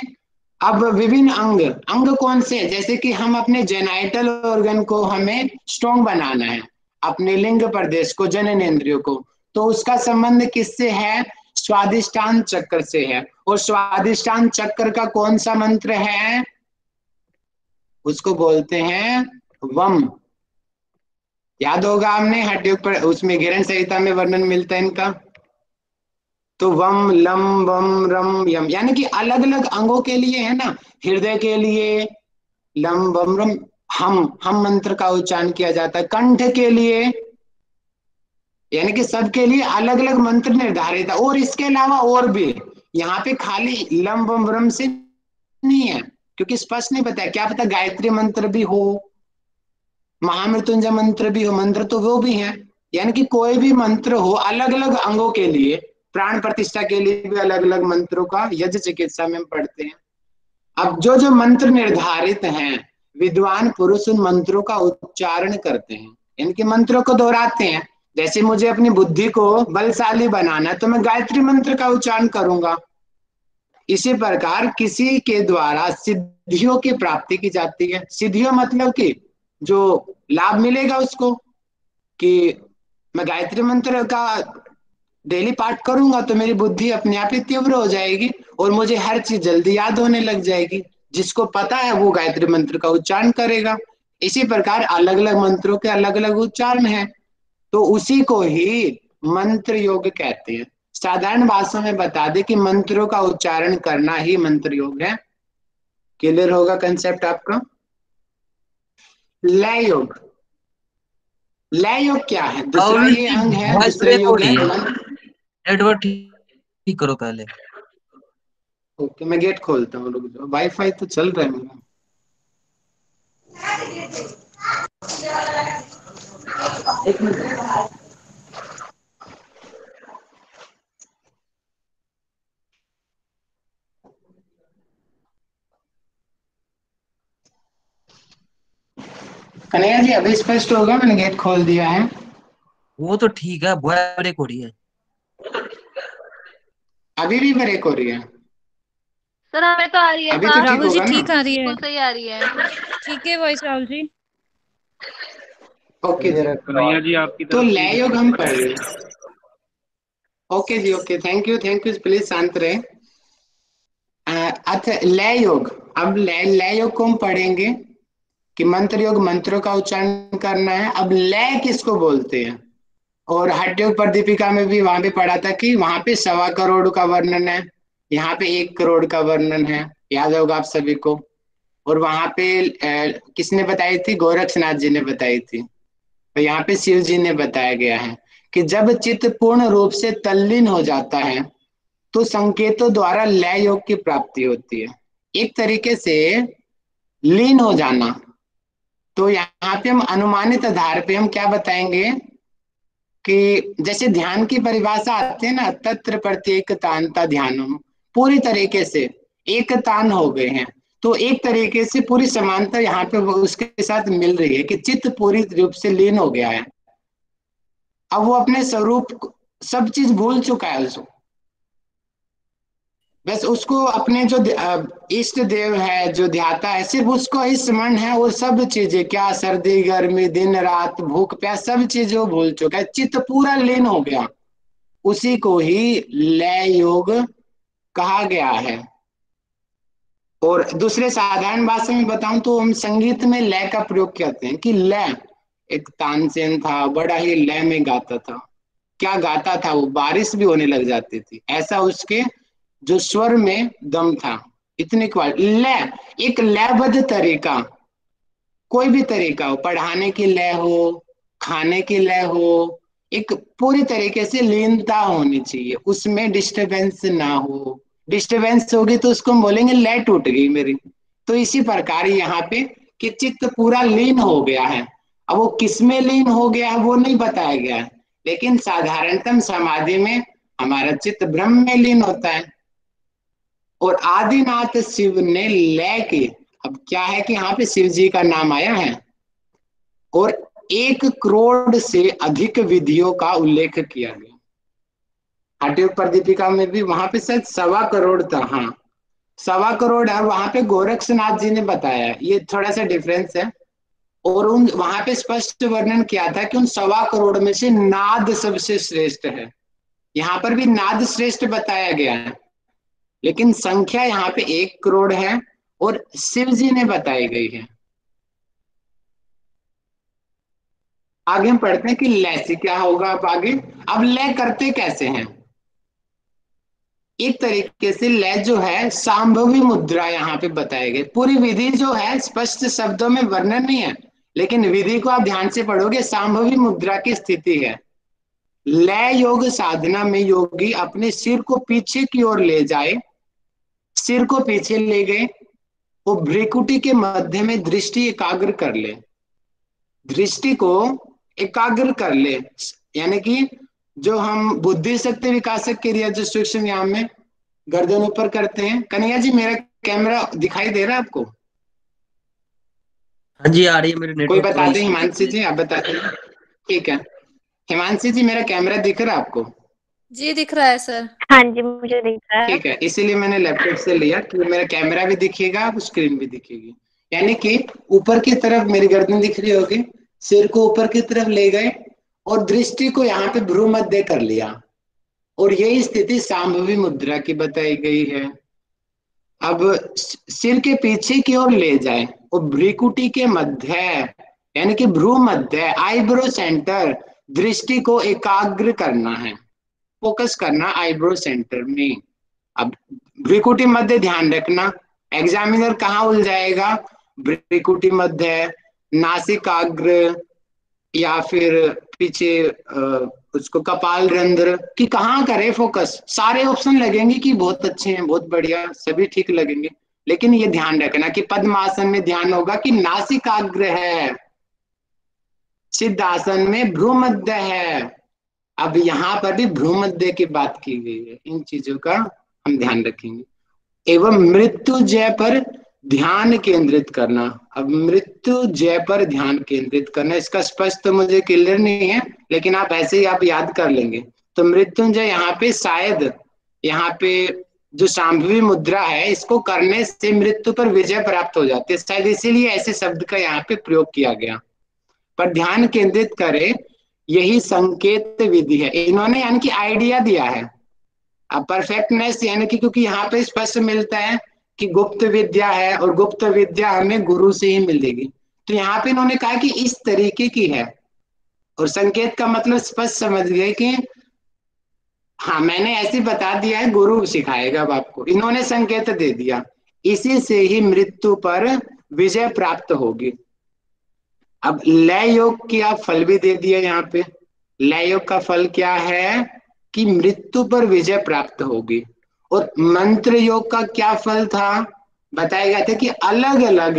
अब विभिन्न अंग अंग कौन से है? जैसे कि हम अपने जेनाइटल ऑर्गन को हमें स्ट्रॉन्ग बनाना है, अपने लिंग प्रदेश को, जननेंद्रियों को, तो उसका संबंध किससे है? स्वादिष्टान चक्र से है। और स्वादिष्टान चक्र का कौन सा मंत्र है? उसको बोलते हैं वम। याद होगा हमने हठयोग पर, उसमें घेरन संहिता में वर्णन मिलता है इनका। तो वम लम वम रम यम, यानी कि अलग अलग अंगों के लिए है ना। हृदय के लिए लम वम रम हम मंत्र का उच्चारण किया जाता है। कंठ के लिए, यानी कि सबके लिए अलग अलग मंत्र निर्धारित है। और इसके अलावा और भी, यहाँ पे खाली लम वम रम से नहीं है, क्योंकि स्पष्ट नहीं बताया। क्या पता गायत्री मंत्र भी हो, महामृत्युंजय मंत्र भी हो, मंत्र तो वो भी है। यानी कि कोई भी मंत्र हो, अलग अलग अंगों के लिए, प्राण प्रतिष्ठा के लिए भी अलग अलग मंत्रों का यज्ञ चिकित्सा में हम पढ़ते हैं। अब जो जो मंत्र निर्धारित हैं, विद्वान पुरुष उन मंत्रों का उच्चारण करते हैं, इनके मंत्रों को दोहराते हैं। जैसे मुझे अपनी बुद्धि को बलशाली बनाना है, तो मैं गायत्री मंत्र का उच्चारण करूंगा। इसी प्रकार किसी के द्वारा सिद्धियों की प्राप्ति की जाती है। सिद्धियों मतलब कि जो लाभ मिलेगा उसको, कि मैं गायत्री मंत्र का डेली पाठ करूंगा तो मेरी बुद्धि अपने आप ही तीव्र हो जाएगी और मुझे हर चीज जल्दी याद होने लग जाएगी। जिसको पता है वो गायत्री मंत्र का उच्चारण करेगा। इसी प्रकार अलग अलग मंत्रों के अलग अलग उच्चारण हैं, तो उसी को ही मंत्र योग कहते हैं। साधारण भाषा में बता दे कि मंत्रों का उच्चारण करना ही मंत्र योग है। क्लियर होगा कंसेप्ट आपका? लय योग। लय योग क्या है? दूसरा राहुल ये जी अंग है, वॉइस दूसरा ब्रेक हो योग रही है है। मन। नेटवर्क ठीक ठीक करो पहले। ओके, मैं गेट खोलता हूँ, रुक जाओ, वाईफाई तो चल रहा है मेरा। एक मिनट। कन्हैया जी अभी स्पष्ट होगा? मैंने गेट खोल दिया है। वो तो ठीक है, वॉइस ब्रेक हो रही है। अभी भी ब्रेक हो रही है? सर हमें तो आ रही है अभी तो साफ, ठीक राहुल जी होगा ना? ठीक आ रही है। बिल्कुल सही आ रही है। ठीक है वॉइस राहुल जी। ओके जी। कन्हैया जी आपकी तो तरफ से लय भी योग ठीक हम आ पढ़ रही रहे है। हैं। ओके जी, ओके, थैंक यू, प्लीज शांत रहे। अच्छा, लय योग। अब लय योग को हम पढ़ेंगे कि मंत्र योग, मंत्रों का उच्चारण करना है। अब लय किसको बोलते हैं? और हठ योग पर दीपिका में भी वहां पे पढ़ा था कि वहां पे 1.25 करोड़ का वर्णन है, यहाँ पे 1 करोड़ का वर्णन है। याद होगा आप सभी को। और वहां पे किसने बताई थी? गोरक्षनाथ जी ने बताई थी। तो यहाँ पे शिव जी ने बताया गया है कि जब चित्त पूर्ण रूप से तल्लीन हो जाता है तो संकेतों द्वारा लय योग की प्राप्ति होती है। एक तरीके से लीन हो जाना। तो यहाँ पे हम अनुमानित आधार पे हम क्या बताएंगे कि जैसे ध्यान की परिभाषा आती है ना, तत्र प्रत्येक तानता ध्यानम, पूरी तरीके से एक तान हो गए हैं। तो एक तरीके से पूरी समानता यहाँ पे उसके साथ मिल रही है कि चित्त पूरी रूप से लीन हो गया है। अब वो अपने स्वरूप सब चीज भूल चुका है उसको, बस उसको अपने जो इष्ट देव है जो ध्याता है सिर्फ उसको ही स्मरण है। वो सब चीजें क्या सर्दी गर्मी दिन रात भूख प्यास सब चीजें वो भूल चुका है, चित्त पूरा लीन हो गया। उसी को ही लय योग कहा गया है। और दूसरे साधारण भाषा में बताऊं तो हम संगीत में लय का प्रयोग करते हैं कि लय, एक तानसेन था बड़ा ही लय में गाता था। क्या गाता था वो, बारिश भी होने लग जाती थी, ऐसा उसके जो स्वर में दम था। इतनी क्वालिटी लय, एक लयबद्ध तरीका, कोई भी तरीका हो, पढ़ाने की लय हो, खाने की लय हो, एक पूरी तरीके से लीनता होनी चाहिए, उसमें डिस्टरबेंस ना हो। डिस्टरबेंस होगी तो उसको हम बोलेंगे लय टूट गई मेरी। तो इसी प्रकार यहाँ पे कि चित्त पूरा लीन हो गया है। अब वो किसमें लीन हो गया है वो नहीं बताया गया है, लेकिन साधारणतम समाधि में हमारा चित्त ब्रह्म में लीन होता है। और आदिनाथ शिव ने लय की, अब क्या है कि यहाँ पे शिव जी का नाम आया है और 1 करोड़ से अधिक विधियों का उल्लेख किया गया। हठयोग प्रदीपिका में भी वहां पे शायद 1.25 करोड़ था। हाँ 1.25 करोड़ है, वहां पे गोरक्षनाथ जी ने बताया है, ये थोड़ा सा डिफरेंस है। और उन वहां पे स्पष्ट वर्णन किया था कि उन 1.25 करोड़ में से नाद सबसे श्रेष्ठ है। यहाँ पर भी नाद श्रेष्ठ बताया गया है, लेकिन संख्या यहाँ पे 1 करोड़ है और शिव जी ने बताई गई है। आगे हम पढ़ते हैं कि लय से क्या होगा। अब लय करते कैसे हैं। एक तरीके से लय जो है सांभवी मुद्रा यहाँ पे बताई गई। पूरी विधि जो है स्पष्ट शब्दों में वर्णन नहीं है, लेकिन विधि को आप ध्यान से पढ़ोगे, सांभवी मुद्रा की स्थिति है। लय योग साधना में योगी अपने सिर को पीछे की ओर ले जाए, सिर को पीछे ले गए, वो भ्रिकुटी के मध्य में दृष्टि एकाग्र कर ले, दृष्टि को एकाग्र कर ले। यानी कि जो हम बुद्धि शक्ति विकासक क्रिया जो सूक्ष्म व्यायाम में गर्दन ऊपर करते हैं। कन्हैया जी मेरा कैमरा दिखाई दे रहा है आपको? हाँ जी, आ रही है, मेरे कोई नेटवर्क बता थोड़ा दे, इशू। हिमांशी जी आप बता दें। ठीक है हिमांशी जी, मेरा कैमरा दिख रहा है आपको? जी दिख रहा है सर। हाँ जी मुझे दिख रहा है। ठीक है, इसीलिए मैंने लैपटॉप से लिया कि मेरा कैमरा भी दिखेगा, स्क्रीन भी दिखेगी। यानी कि ऊपर की तरफ मेरी गर्दन दिख रही होगी, सिर को ऊपर की तरफ ले गए और दृष्टि को यहाँ पे भ्रू मध्य कर लिया, और यही स्थिति सांभवी मुद्रा की बताई गई है। अब सिर के पीछे की ओर ले जाए और भ्रिकुटी के मध्य यानी कि भ्रू मध्य आईब्रो सेंटर दृष्टि को एकाग्र करना है, फोकस करना आईब्रो सेंटर में। अब भ्रिकुटी मध्य ध्यान रखना, एग्जामिनर कहाँ उलझाएगा, भ्रिकुटी मध्य, नासिकाग्र, या फिर पीछे उसको कपाल रंध्र की कहाँ करे फोकस। सारे ऑप्शन लगेंगे कि बहुत अच्छे हैं बहुत बढ़िया सभी ठीक लगेंगे, लेकिन ये ध्यान रखना कि पद्मासन में ध्यान होगा कि नासिकाग्र है, सिद्धासन में भ्रूमध्य है। अब यहाँ पर भी भ्रूमध्य की बात की गई है, इन चीजों का हम ध्यान रखेंगे। एवं मृत्युजय पर ध्यान केंद्रित करना। अब मृत्युजय पर ध्यान केंद्रित करना, इसका स्पष्ट तो मुझे क्लियर नहीं है, लेकिन आप ऐसे ही आप याद कर लेंगे। तो मृत्युंजय यहाँ पे शायद यहाँ पे जो सांभवी मुद्रा है इसको करने से मृत्यु पर विजय प्राप्त हो जाती है, शायद इसीलिए ऐसे शब्द का यहाँ पे प्रयोग किया गया। पर ध्यान केंद्रित करे यही संकेत विधि है, इन्होंने यानी कि आइडिया दिया है। अब परफेक्टनेस यानी कि क्योंकि यहाँ पे स्पष्ट मिलता है कि गुप्त विद्या है और गुप्त विद्या हमें गुरु से ही मिलेगी, तो यहाँ पे इन्होंने कहा कि इस तरीके की है। और संकेत का मतलब स्पष्ट समझ गए कि हाँ मैंने ऐसे बता दिया है, गुरु सिखाएगा अब आपको, इन्होंने संकेत दे दिया, इसी से ही मृत्यु पर विजय प्राप्त होगी। अब लय योग की आप फल भी दे दिया यहाँ पे। लय योग का फल क्या है कि मृत्यु पर विजय प्राप्त होगी। और मंत्र योग का क्या फल था, बताया गया था कि अलग अलग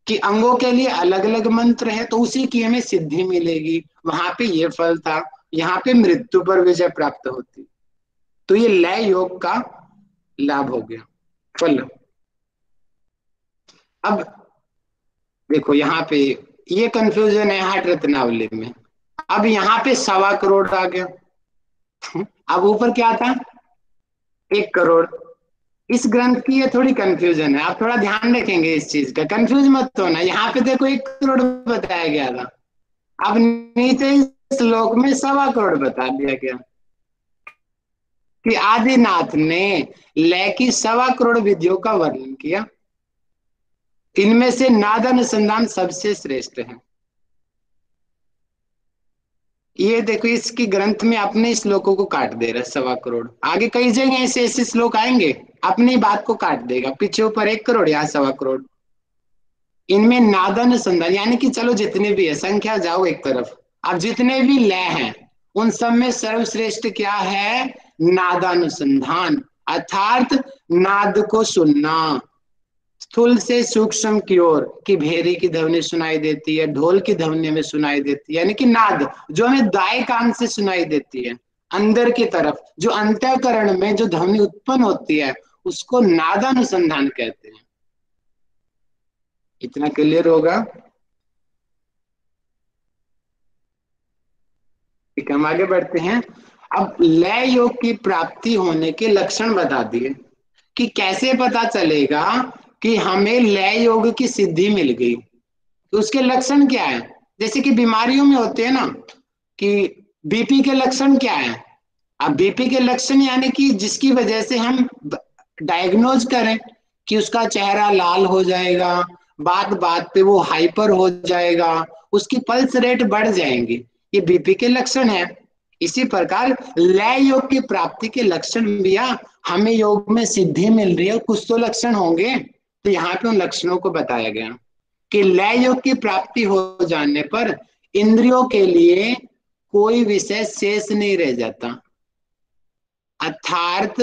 कि अंगों के लिए अलग अलग मंत्र है, तो उसी की हमें सिद्धि मिलेगी। वहां पे ये फल था, यहाँ पे मृत्यु पर विजय प्राप्त होती। तो ये लय योग का लाभ हो गया, फल। अब देखो यहाँ पे ये कंफ्यूजन है हठ रत्नावली में। अब यहाँ पे 1.25 करोड़ आ गया। अब ऊपर क्या था, 1 करोड़। इस ग्रंथ की ये थोड़ी कंफ्यूजन है, आप थोड़ा ध्यान रखेंगे इस चीज का, कंफ्यूज मत होना। यहाँ पे देखो 1 करोड़ बताया गया था, अब नीचे श्लोक में 1.25 करोड़ बता दिया गया कि आदिनाथ ने लय की 1.25 करोड़ विधियों का वर्णन किया। इनमें से नादानुसंधान सबसे श्रेष्ठ है। ये देखो इसकी ग्रंथ में अपने श्लोकों को काट दे रहा है 1.25 करोड़। आगे कई जगह ऐसे ऐसे श्लोक आएंगे, अपनी बात को काट देगा, पीछे ऊपर 1 करोड़, यहाँ 1.25 करोड़। इनमें नादानुसंधान यानी कि चलो जितने भी है, संख्या जाओ एक तरफ, अब जितने भी लय हैं उन सब में सर्वश्रेष्ठ क्या है, नादानुसंधान, अर्थात नाद को सुनना। स्थूल से सूक्ष्म की ओर, कि भेरी की ध्वनि सुनाई देती है, ढोल की ध्वनि हमें सुनाई देती है, यानी कि नाद जो हमें दाएं कान से सुनाई देती है, अंदर की तरफ जो अंतःकरण में जो ध्वनि उत्पन्न होती है उसको नादानुसंधान कहते हैं। इतना क्लियर होगा। ठीक है, हम आगे बढ़ते हैं। अब लय योग की प्राप्ति होने के लक्षण बता दिए कि कैसे पता चलेगा कि हमें लय योग की सिद्धि मिल गई। तो उसके लक्षण क्या है, जैसे कि बीमारियों में होते हैं ना, कि बीपी के लक्षण क्या है। अब बीपी के लक्षण यानी कि जिसकी वजह से हम डायग्नोज करें कि उसका चेहरा लाल हो जाएगा, बात बात पे वो हाइपर हो जाएगा, उसकी पल्स रेट बढ़ जाएंगी, ये बीपी के लक्षण है। इसी प्रकार लय योग की प्राप्ति के लक्षण भैया, हमें योग में सिद्धि मिल रही है, कुछ तो लक्षण होंगे। तो यहाँ पे उन लक्षणों को बताया गया कि लय योग की प्राप्ति हो जाने पर इंद्रियों के लिए कोई विषय शेष नहीं रह जाता, अर्थात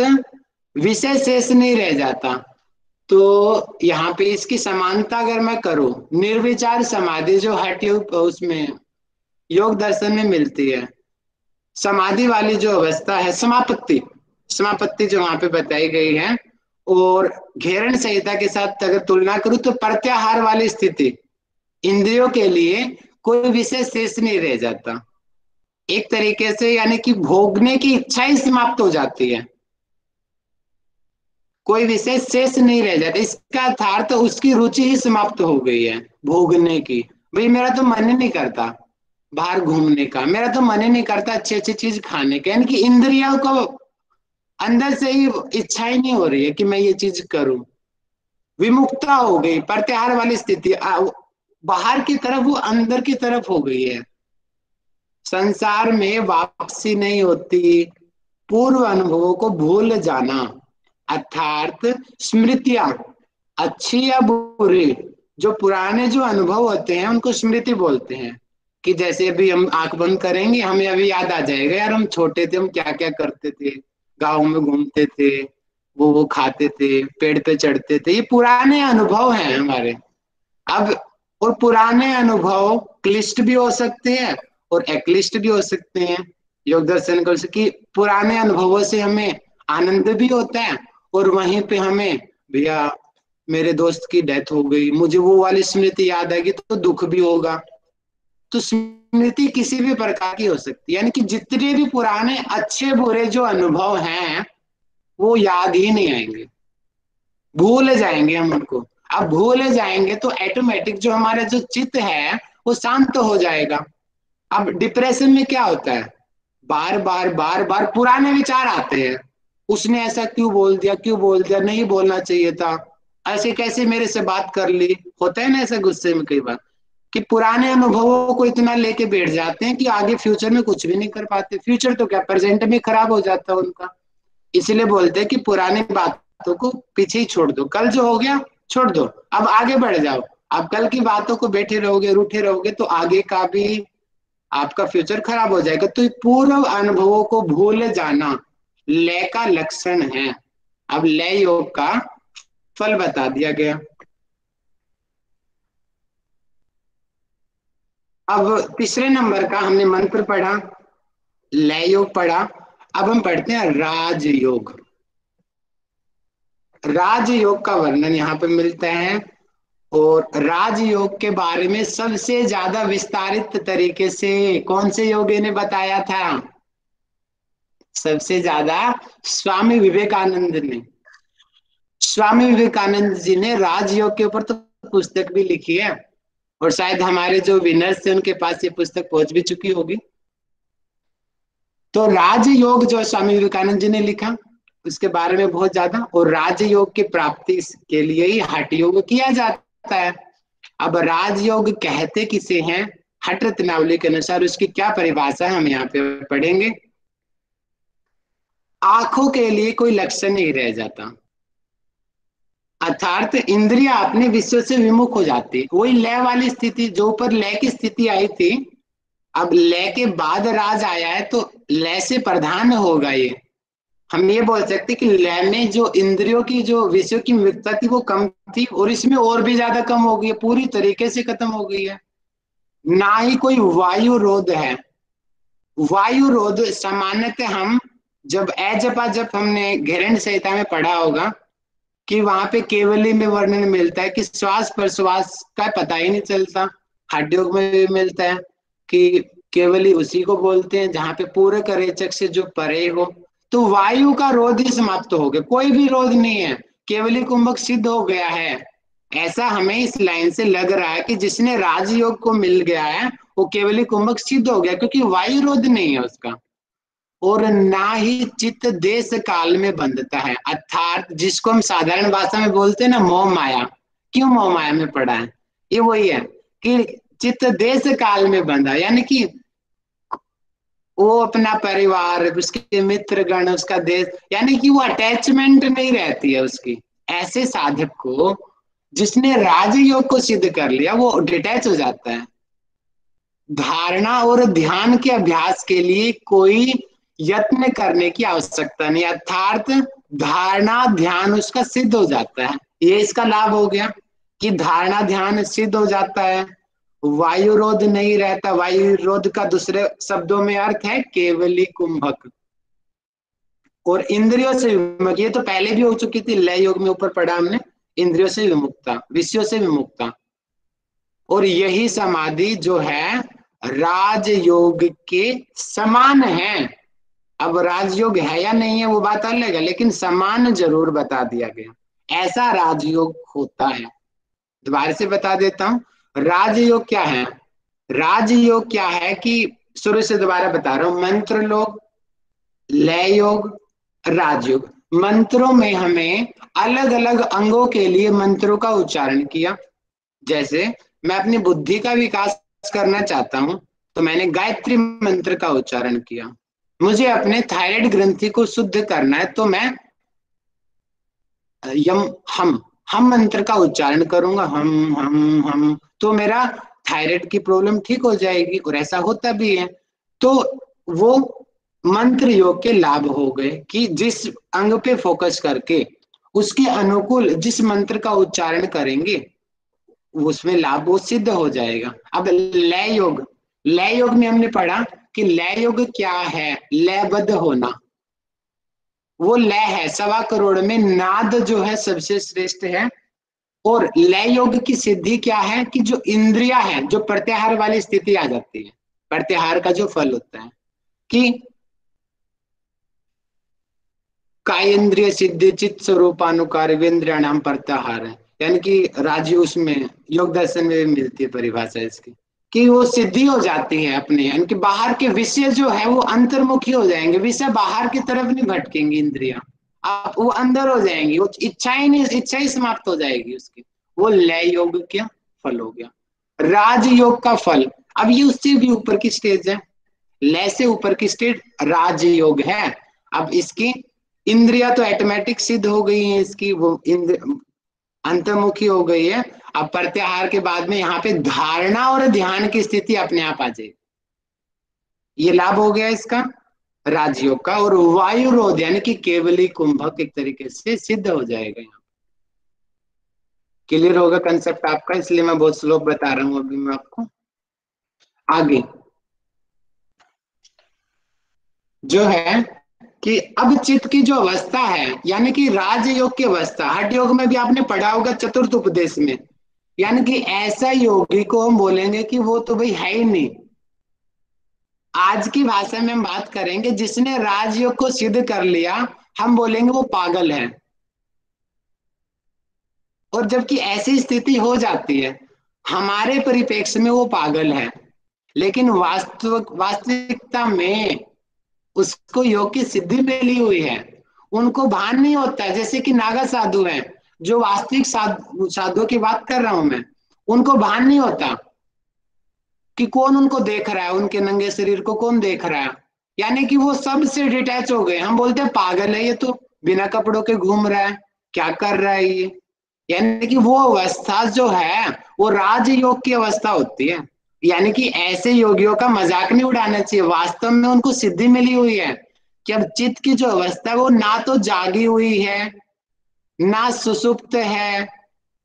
विषय शेष नहीं रह जाता। तो यहाँ पे इसकी समानता अगर मैं करूं, निर्विचार समाधि जो हठ योग उसमें योग दर्शन में मिलती है, समाधि वाली जो अवस्था है, समापत्ति, समापत्ति जो वहां पे बताई गई है, और घेरण संहिता के साथ अगर तुलना करूं तो प्रत्याहार वाली स्थिति, इंद्रियों के लिए कोई विषय शेष नहीं रह जाता एक तरीके से, यानी कि भोगने की इच्छा ही समाप्त हो जाती है, कोई विषय शेष नहीं रह जाता। इसका अर्थ तो उसकी रुचि ही समाप्त हो गई है भोगने की। भाई मेरा तो मन ही नहीं करता बाहर घूमने का, मेरा तो मन ही नहीं करता अच्छी अच्छी चीज खाने का, यानी कि इंद्रियों को अंदर से ही इच्छा ही नहीं हो रही है कि मैं ये चीज करूं, विमुक्ता हो गई, प्रत्याहार वाली स्थिति, बाहर की तरफ वो अंदर की तरफ हो गई है। संसार में वापसी नहीं होती, पूर्व अनुभवों को भूल जाना, अर्थात स्मृतियां अच्छी या बुरी, जो पुराने जो अनुभव होते हैं उनको स्मृति बोलते हैं। कि जैसे अभी हम आंख बंद करेंगे, हमें अभी याद आ जाएगा, यार हम छोटे थे हम क्या क्या करते थे, गाँव में घूमते थे, वो खाते थे, पेड़ पे चढ़ते थे, ये पुराने अनुभव हैं हमारे। अब और पुराने अनुभव क्लिष्ट भी हो सकते हैं और अक्लिष्ट भी हो सकते हैं। योग दर्शन कर कि पुराने अनुभवों से हमें आनंद भी होता है, और वहीं पे हमें भैया मेरे दोस्त की डेथ हो गई, मुझे वो वाली स्मृति याद आएगी तो दुख भी होगा। तो स्मृति किसी भी प्रकार की हो सकती है, यानी कि जितने भी पुराने अच्छे बुरे जो अनुभव हैं वो याद ही नहीं आएंगे, भूल जाएंगे हम उनको। अब भूल जाएंगे तो ऑटोमेटिक जो हमारा जो चित्त है वो शांत हो जाएगा। अब डिप्रेशन में क्या होता है, बार बार बार बार पुराने विचार आते हैं, उसने ऐसा क्यों बोल दिया, क्यों बोल दिया, नहीं बोलना चाहिए था, ऐसे कैसे मेरे से बात कर ली, होता है ना ऐसा गुस्से में कई बार, कि पुराने अनुभवों को इतना लेके बैठ जाते हैं कि आगे फ्यूचर में कुछ भी नहीं कर पाते। फ्यूचर तो क्या, प्रेजेंट में खराब हो जाता है उनका। इसलिए बोलते हैं कि पुरानी बातों को पीछे ही छोड़ दो, कल जो हो गया छोड़ दो, अब आगे बढ़ जाओ। अब कल की बातों को बैठे रहोगे, रूठे रहोगे तो आगे का भी आपका फ्यूचर खराब हो जाएगा। तो पूर्व अनुभवों को भूल जाना लय का लक्षण है। अब लय योग का फल बता दिया गया। अब तीसरे नंबर का हमने मंत्र पढ़ा, लय योग पढ़ा। अब हम पढ़ते हैं राजयोग। राजयोग का वर्णन यहाँ पे मिलता है, और राजयोग के बारे में सबसे ज्यादा विस्तारित तरीके से कौन से योगी ने बताया था? सबसे ज्यादा स्वामी विवेकानंद ने। स्वामी विवेकानंद जी ने राजयोग के ऊपर तो पुस्तक भी लिखी है, और शायद हमारे जो विनर्स थे उनके पास ये पुस्तक पहुंच भी चुकी होगी। तो राजयोग जो स्वामी विवेकानंद जी ने लिखा उसके बारे में बहुत ज्यादा, और राजयोग की प्राप्ति के लिए ही हठ योग किया जाता है। अब राजयोग कहते किसे हैं? हठ रत्नावली के अनुसार उसकी क्या परिभाषा है हम यहाँ पे पढ़ेंगे। आंखों के लिए कोई लक्ष्य नहीं रह जाता, अर्थात इंद्रिया अपने विषय से विमुख हो जाती। वही लय वाली स्थिति, जो ऊपर लय की स्थिति आई थी, अब लय के बाद राज आया है तो लय से प्रधान होगा। ये हम ये बोल सकते कि लय में जो इंद्रियों की जो विषयों की विविधता थी वो कम थी, और इसमें और भी ज्यादा कम हो गई है, पूरी तरीके से खत्म हो गई है। ना ही कोई वायु रोध है। वायु रोध सामान्यतः हम जब अजपा जब हमने घेरंड संहिता में पढ़ा होगा कि वहां पे केवली में वर्णन मिलता है कि श्वास प्रश्वास का पता ही नहीं चलता। हठ योग में भी मिलता है कि केवली उसी को बोलते हैं जहां पे पूरे का रेचक से जो परे हो। तो वायु का रोध ही समाप्त हो गया, कोई भी रोध नहीं है, केवली कुंभक सिद्ध हो गया है। ऐसा हमें इस लाइन से लग रहा है कि जिसने राजयोग को मिल गया है वो केवली कुंभक सिद्ध हो गया, क्योंकि वायु रोध नहीं है उसका। और ना ही चित्त देश काल में बंधता है, अर्थात जिसको हम साधारण भाषा में बोलते हैं ना मोह माया। क्यों मोह माया में पड़ा है? ये वही है कि चित्त देश काल में बंधा, यानी कि वो अपना परिवार, उसके मित्रगण, उसका देश, यानी कि वो अटैचमेंट नहीं रहती है उसकी। ऐसे साधक को जिसने राजयोग को सिद्ध कर लिया वो डिटैच हो जाता है। धारणा और ध्यान के अभ्यास के लिए कोई यत्न करने की आवश्यकता नहीं, अर्थात धारणा ध्यान उसका सिद्ध हो जाता है। ये इसका लाभ हो गया कि धारणा ध्यान सिद्ध हो जाता है, वायु रोध नहीं रहता। वायु रोध का दूसरे शब्दों में अर्थ है केवली कुंभक। और इंद्रियों से विमुक्त, ये तो पहले भी हो चुकी थी लय योग में, ऊपर पढ़ा हमने, इंद्रियों से विमुक्ता, विषयों से विमुक्ता। और यही समाधि जो है राजयोग के समान है। अब राजयोग है या नहीं है वो बात अलग है, लेकिन समान जरूर बता दिया गया। ऐसा राजयोग होता है। दोबारा से बता देता हूं राजयोग क्या है। राजयोग क्या है कि शुरू से दोबारा बता रहा हूं, मंत्र योग, लय योग, राजयोग। मंत्रों में हमें अलग अलग अंगों के लिए मंत्रों का उच्चारण किया। जैसे मैं अपनी बुद्धि का विकास करना चाहता हूं तो मैंने गायत्री मंत्र का उच्चारण किया। मुझे अपने थायराइड ग्रंथि को शुद्ध करना है तो मैं यम हम मंत्र का उच्चारण करूंगा, हम, तो मेरा थायराइड की प्रॉब्लम ठीक हो जाएगी, और ऐसा होता भी है। तो वो मंत्र योग के लाभ हो गए कि जिस अंग पे फोकस करके उसके अनुकूल जिस मंत्र का उच्चारण करेंगे उसमें लाभ वो सिद्ध हो जाएगा। अब लय योग, लय योग में हमने पढ़ा कि लय योग क्या है? लयबद्ध होना। वो लय है, 1.25 करोड़ में नाद जो है सबसे श्रेष्ठ है। और लय योग की सिद्धि क्या है कि जो इंद्रिया है, जो प्रत्याहार वाली स्थिति आ जाती है, प्रत्याहार का जो फल होता है कि कायेंद्रिय सिद्धि चित्त स्वरूपानुकार वेन्द्रियाणाम प्रत्याहार है, यानी कि राजी उसमें योग दर्शन में भी मिलती है परिभाषा इसकी, कि वो सिद्धि हो जाती है अपने, यानी कि बाहर के विषय जो है वो अंतर्मुखी हो जाएंगे, विषय बाहर की तरफ नहीं भटकेंगी इंद्रियां, आप वो अंदर हो जाएंगी, वो इच्छाएं नहीं, इच्छा ही समाप्त हो जाएगी उसकी। वो लय योग का फल हो गया। राजयोग का फल, अब ये उससे भी ऊपर की स्टेज है, लय से ऊपर की स्टेज राजयोग है। अब इसकी इंद्रिया तो ऑटोमेटिक सिद्ध हो गई है, इसकी वो इंद्र अंतर्मुखी हो गई है। अब प्रत्याहार के बाद में यहाँ पे धारणा और ध्यान की स्थिति अपने आप आ जाएगी। ये लाभ हो गया इसका राजयोग का। और वायु रोध यानी कि केवली कुंभक एक तरीके से सिद्ध हो जाएगा। यहाँ क्लियर होगा कंसेप्ट आपका, इसलिए मैं बहुत स्लो बता रहा हूँ अभी मैं आपको। आगे जो है कि अब चित्त की जो अवस्था है, यानी कि राजयोग की अवस्था, हठ योग में भी आपने पढ़ा होगा चतुर्थ उपदेश में, यानी कि ऐसा योगी को हम बोलेंगे कि वो तो भाई है ही नहीं। आज की भाषा में हम बात करेंगे, जिसने राजयोग को सिद्ध कर लिया हम बोलेंगे वो पागल है। और जबकि ऐसी स्थिति हो जाती है, हमारे परिप्रेक्ष्य में वो पागल है, लेकिन वास्तविकता में उसको योग की सिद्धि मिली हुई है। उनको भान नहीं होता, जैसे कि नागा साधु हैं, जो वास्तविक साधुओं की बात कर रहा हूं मैं, उनको भान नहीं होता कि कौन उनको देख रहा है, उनके नंगे शरीर को कौन देख रहा है, यानी कि वो सबसे डिटैच हो गए। हम बोलते हैं पागल है ये तो, बिना कपड़ों के घूम रहा है, क्या कर रहा है ये। यानी कि वो अवस्था जो है वो राजयोग की अवस्था होती है। यानी कि ऐसे योगियों का मजाक नहीं उड़ाना चाहिए, वास्तव में उनको सिद्धि मिली हुई है कि अब चित्त की जो अवस्था है वो ना तो जागी हुई है, ना सुसुप्त है,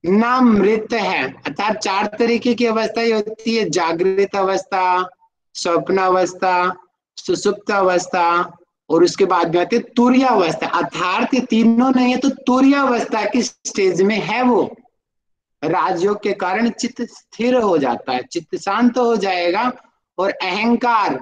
ना मृत है। अर्थात चार तरीके की अवस्था होती है, जागृत अवस्था, स्वप्न अवस्था, सुसुप्त अवस्था, और उसके बाद में आती है तुरीय अवस्था। अर्थात ये तीनों नहीं है तो तुरीय अवस्था की स्टेज में है वो। राजयोग के कारण चित्त स्थिर हो जाता है, चित्त शांत हो जाएगा। और अहंकार,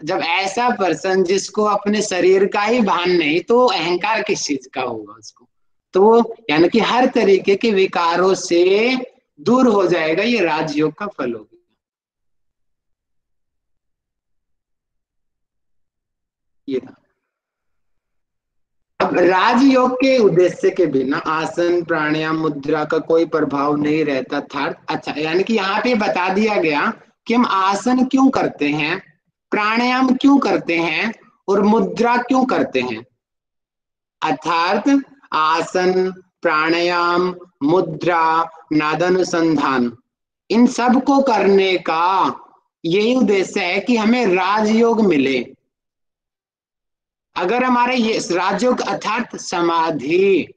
जब ऐसा पर्सन जिसको अपने शरीर का ही भान नहीं, तो अहंकार किस चीज का होगा उसको, तो वो यानी कि हर तरीके के विकारों से दूर हो जाएगा। ये राजयोग का फल होगा। ये था। अब राजयोग के उद्देश्य के बिना आसन प्राणायाम मुद्रा का कोई प्रभाव नहीं रहता था। अच्छा, यानी कि यहाँ पे बता दिया गया कि हम आसन क्यों करते हैं, प्राणायाम क्यों करते हैं, और मुद्रा क्यों करते हैं। अर्थात आसन प्राणायाम मुद्रा नादानुसंधान, इन सब को करने का यही उद्देश्य है कि हमें राजयोग मिले। अगर हमारे ये राजयोग अर्थात समाधि,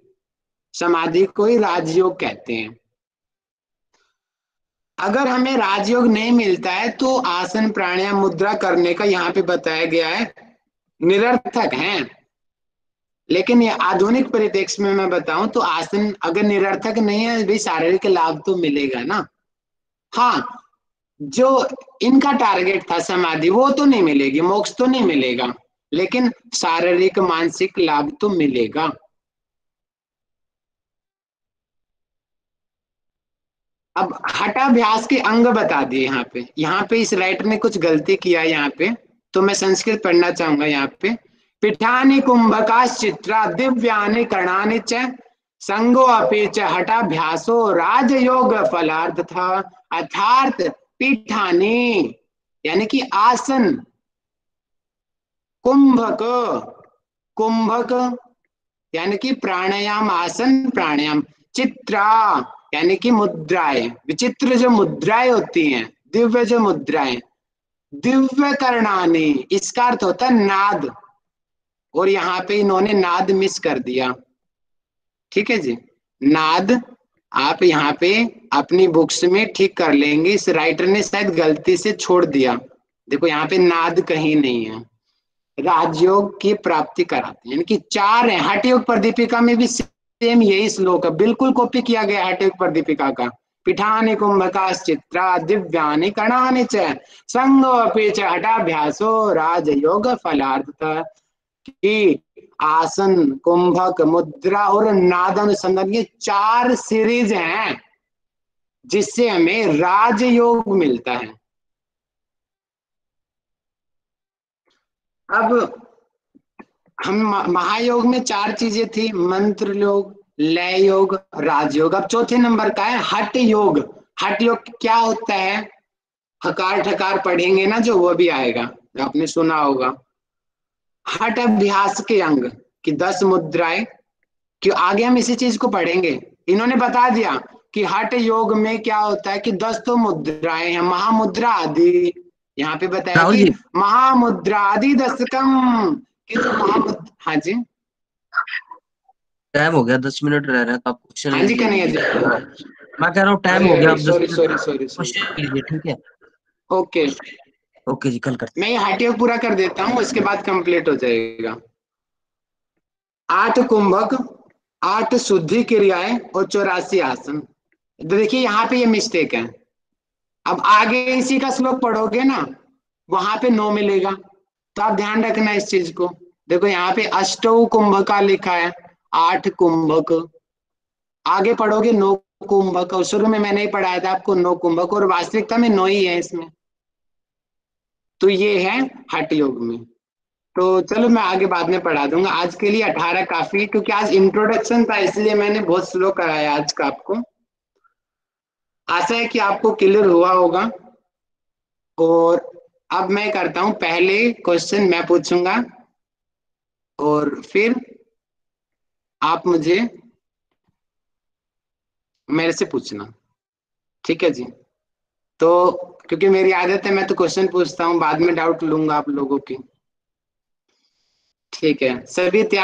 समाधि को ही राजयोग कहते हैं। अगर हमें राजयोग नहीं मिलता है तो आसन प्राणायाम मुद्रा करने का यहाँ पे बताया गया है निरर्थक है। लेकिन ये आधुनिक परिप्रेक्ष्य में मैं बताऊं तो आसन अगर निरर्थक नहीं है भी, शारीरिक लाभ तो मिलेगा ना। हाँ, जो इनका टारगेट था समाधि, वो तो नहीं मिलेगी, मोक्ष तो नहीं मिलेगा, लेकिन शारीरिक मानसिक लाभ तो मिलेगा। अब हठाभ्यास के अंग बता दिए यहाँ पे इस राइटर ने कुछ गलती किया यहाँ पे, तो मैं संस्कृत पढ़ना चाहूंगा यहाँ पे। पीठानि कुंभकाश्चित्रा दिव्यानि कर्णानि च संगो अपि च हठाभ्यासो राजयोग फलार्थ था। अर्थात पीठानि यानी कि आसन, कुंभक, कुंभक यानी कि प्राणायाम, आसन प्राणायाम, चित्रा यानी कि मुद्राएं, विचित्र जो मुद्राएं होती हैं, दिव्य जो मुद्राएं, दिव्य कर्णानि, इसका अर्थ होता है नाद, और यहाँ पे इन्होंने नाद मिस कर दिया। ठीक है जी, नाद आप यहाँ पे अपनी बुक्स में ठीक कर लेंगे, इस राइटर ने शायद गलती से छोड़ दिया। देखो यहाँ पे नाद कहीं नहीं है। राजयोग की प्राप्ति कराते हैं, यानी कि चार है। हठ योग प्रदीपिका में भी सेम यही श्लोक है, बिल्कुल कॉपी किया गया हठ योग प्रदीपिका का। पीठानि कुंभकाश्चित्रा दिव्यानि कर्णानि च संगो अपि च हठाभ्यासो राजयोग फलार्थः। कि आसन, कुंभक, मुद्रा और नाद अनुसंधान, ये चार सीरीज हैं जिससे हमें राजयोग मिलता है। अब हम महायोग में चार चीजें थी, मंत्र योग, लय योग, राजयोग। अब चौथे नंबर का है हठ योग। हठ योग क्या होता है, हकार ठकार पढ़ेंगे ना जो, वो भी आएगा, आपने सुना होगा। हठ अभ्यास के अंग की 10 मुद्राएं, कि आगे हम इसी चीज को पढ़ेंगे। इन्होंने बता दिया कि हठ योग में क्या होता है कि 10 तो मुद्राएं हैं, महामुद्रा आदि। यहाँ पे बताया राहुल कि जी, महामुद्रा आदि दशकम, कि जो महामुद्रा। हाँ जी, टाइम हो गया, 10 मिनट रह रहा है तो आप क्वेश्चन हाँ ले जी, लीजिए। कन्हैया जी। मैं कह रहा हूँ टाइम हो अरे गया, अरे आप 10 sorry minute sorry sorry sorry. Question लीजिए, ठीक है। ओके, ओके जी, कल करते मैं ये हटिया पूरा कर देता हूँ, उसके बाद कंप्लीट हो जाएगा। 8 कुंभक, 8 शुद्धि क्रियाएं और 84 आसन। तो देखिए यहाँ पे ये मिस्टेक है। अब आगे इसी का श्लोक पढ़ोगे ना, वहां पे 9 मिलेगा, तो आप ध्यान रखना इस चीज को। देखो यहाँ पे अष्टौ कुंभका लिखा है, 8 कुंभक। आगे पढ़ोगे 9 कुंभक, और शुरू में मैंने ही पढ़ाया था आपको 9 कुंभक, और वास्तविकता में 9 ही है इसमें। तो ये है हठ योग में। तो चलो मैं आगे बाद में पढ़ा दूंगा, आज के लिए 18 काफी है, क्योंकि आज इंट्रोडक्शन था इसलिए मैंने बहुत स्लो कराया आज का आपको। आशा है कि आपको क्लियर हुआ होगा। और अब मैं करता हूं, पहले क्वेश्चन मैं पूछूंगा और फिर आप मुझे मेरे से पूछना, ठीक है जी। तो क्योंकि मेरी आदत है, मैं तो क्वेश्चन पूछता हूं, बाद में डाउट लूंगा आप लोगों की। ठीक है, सभी तैयार?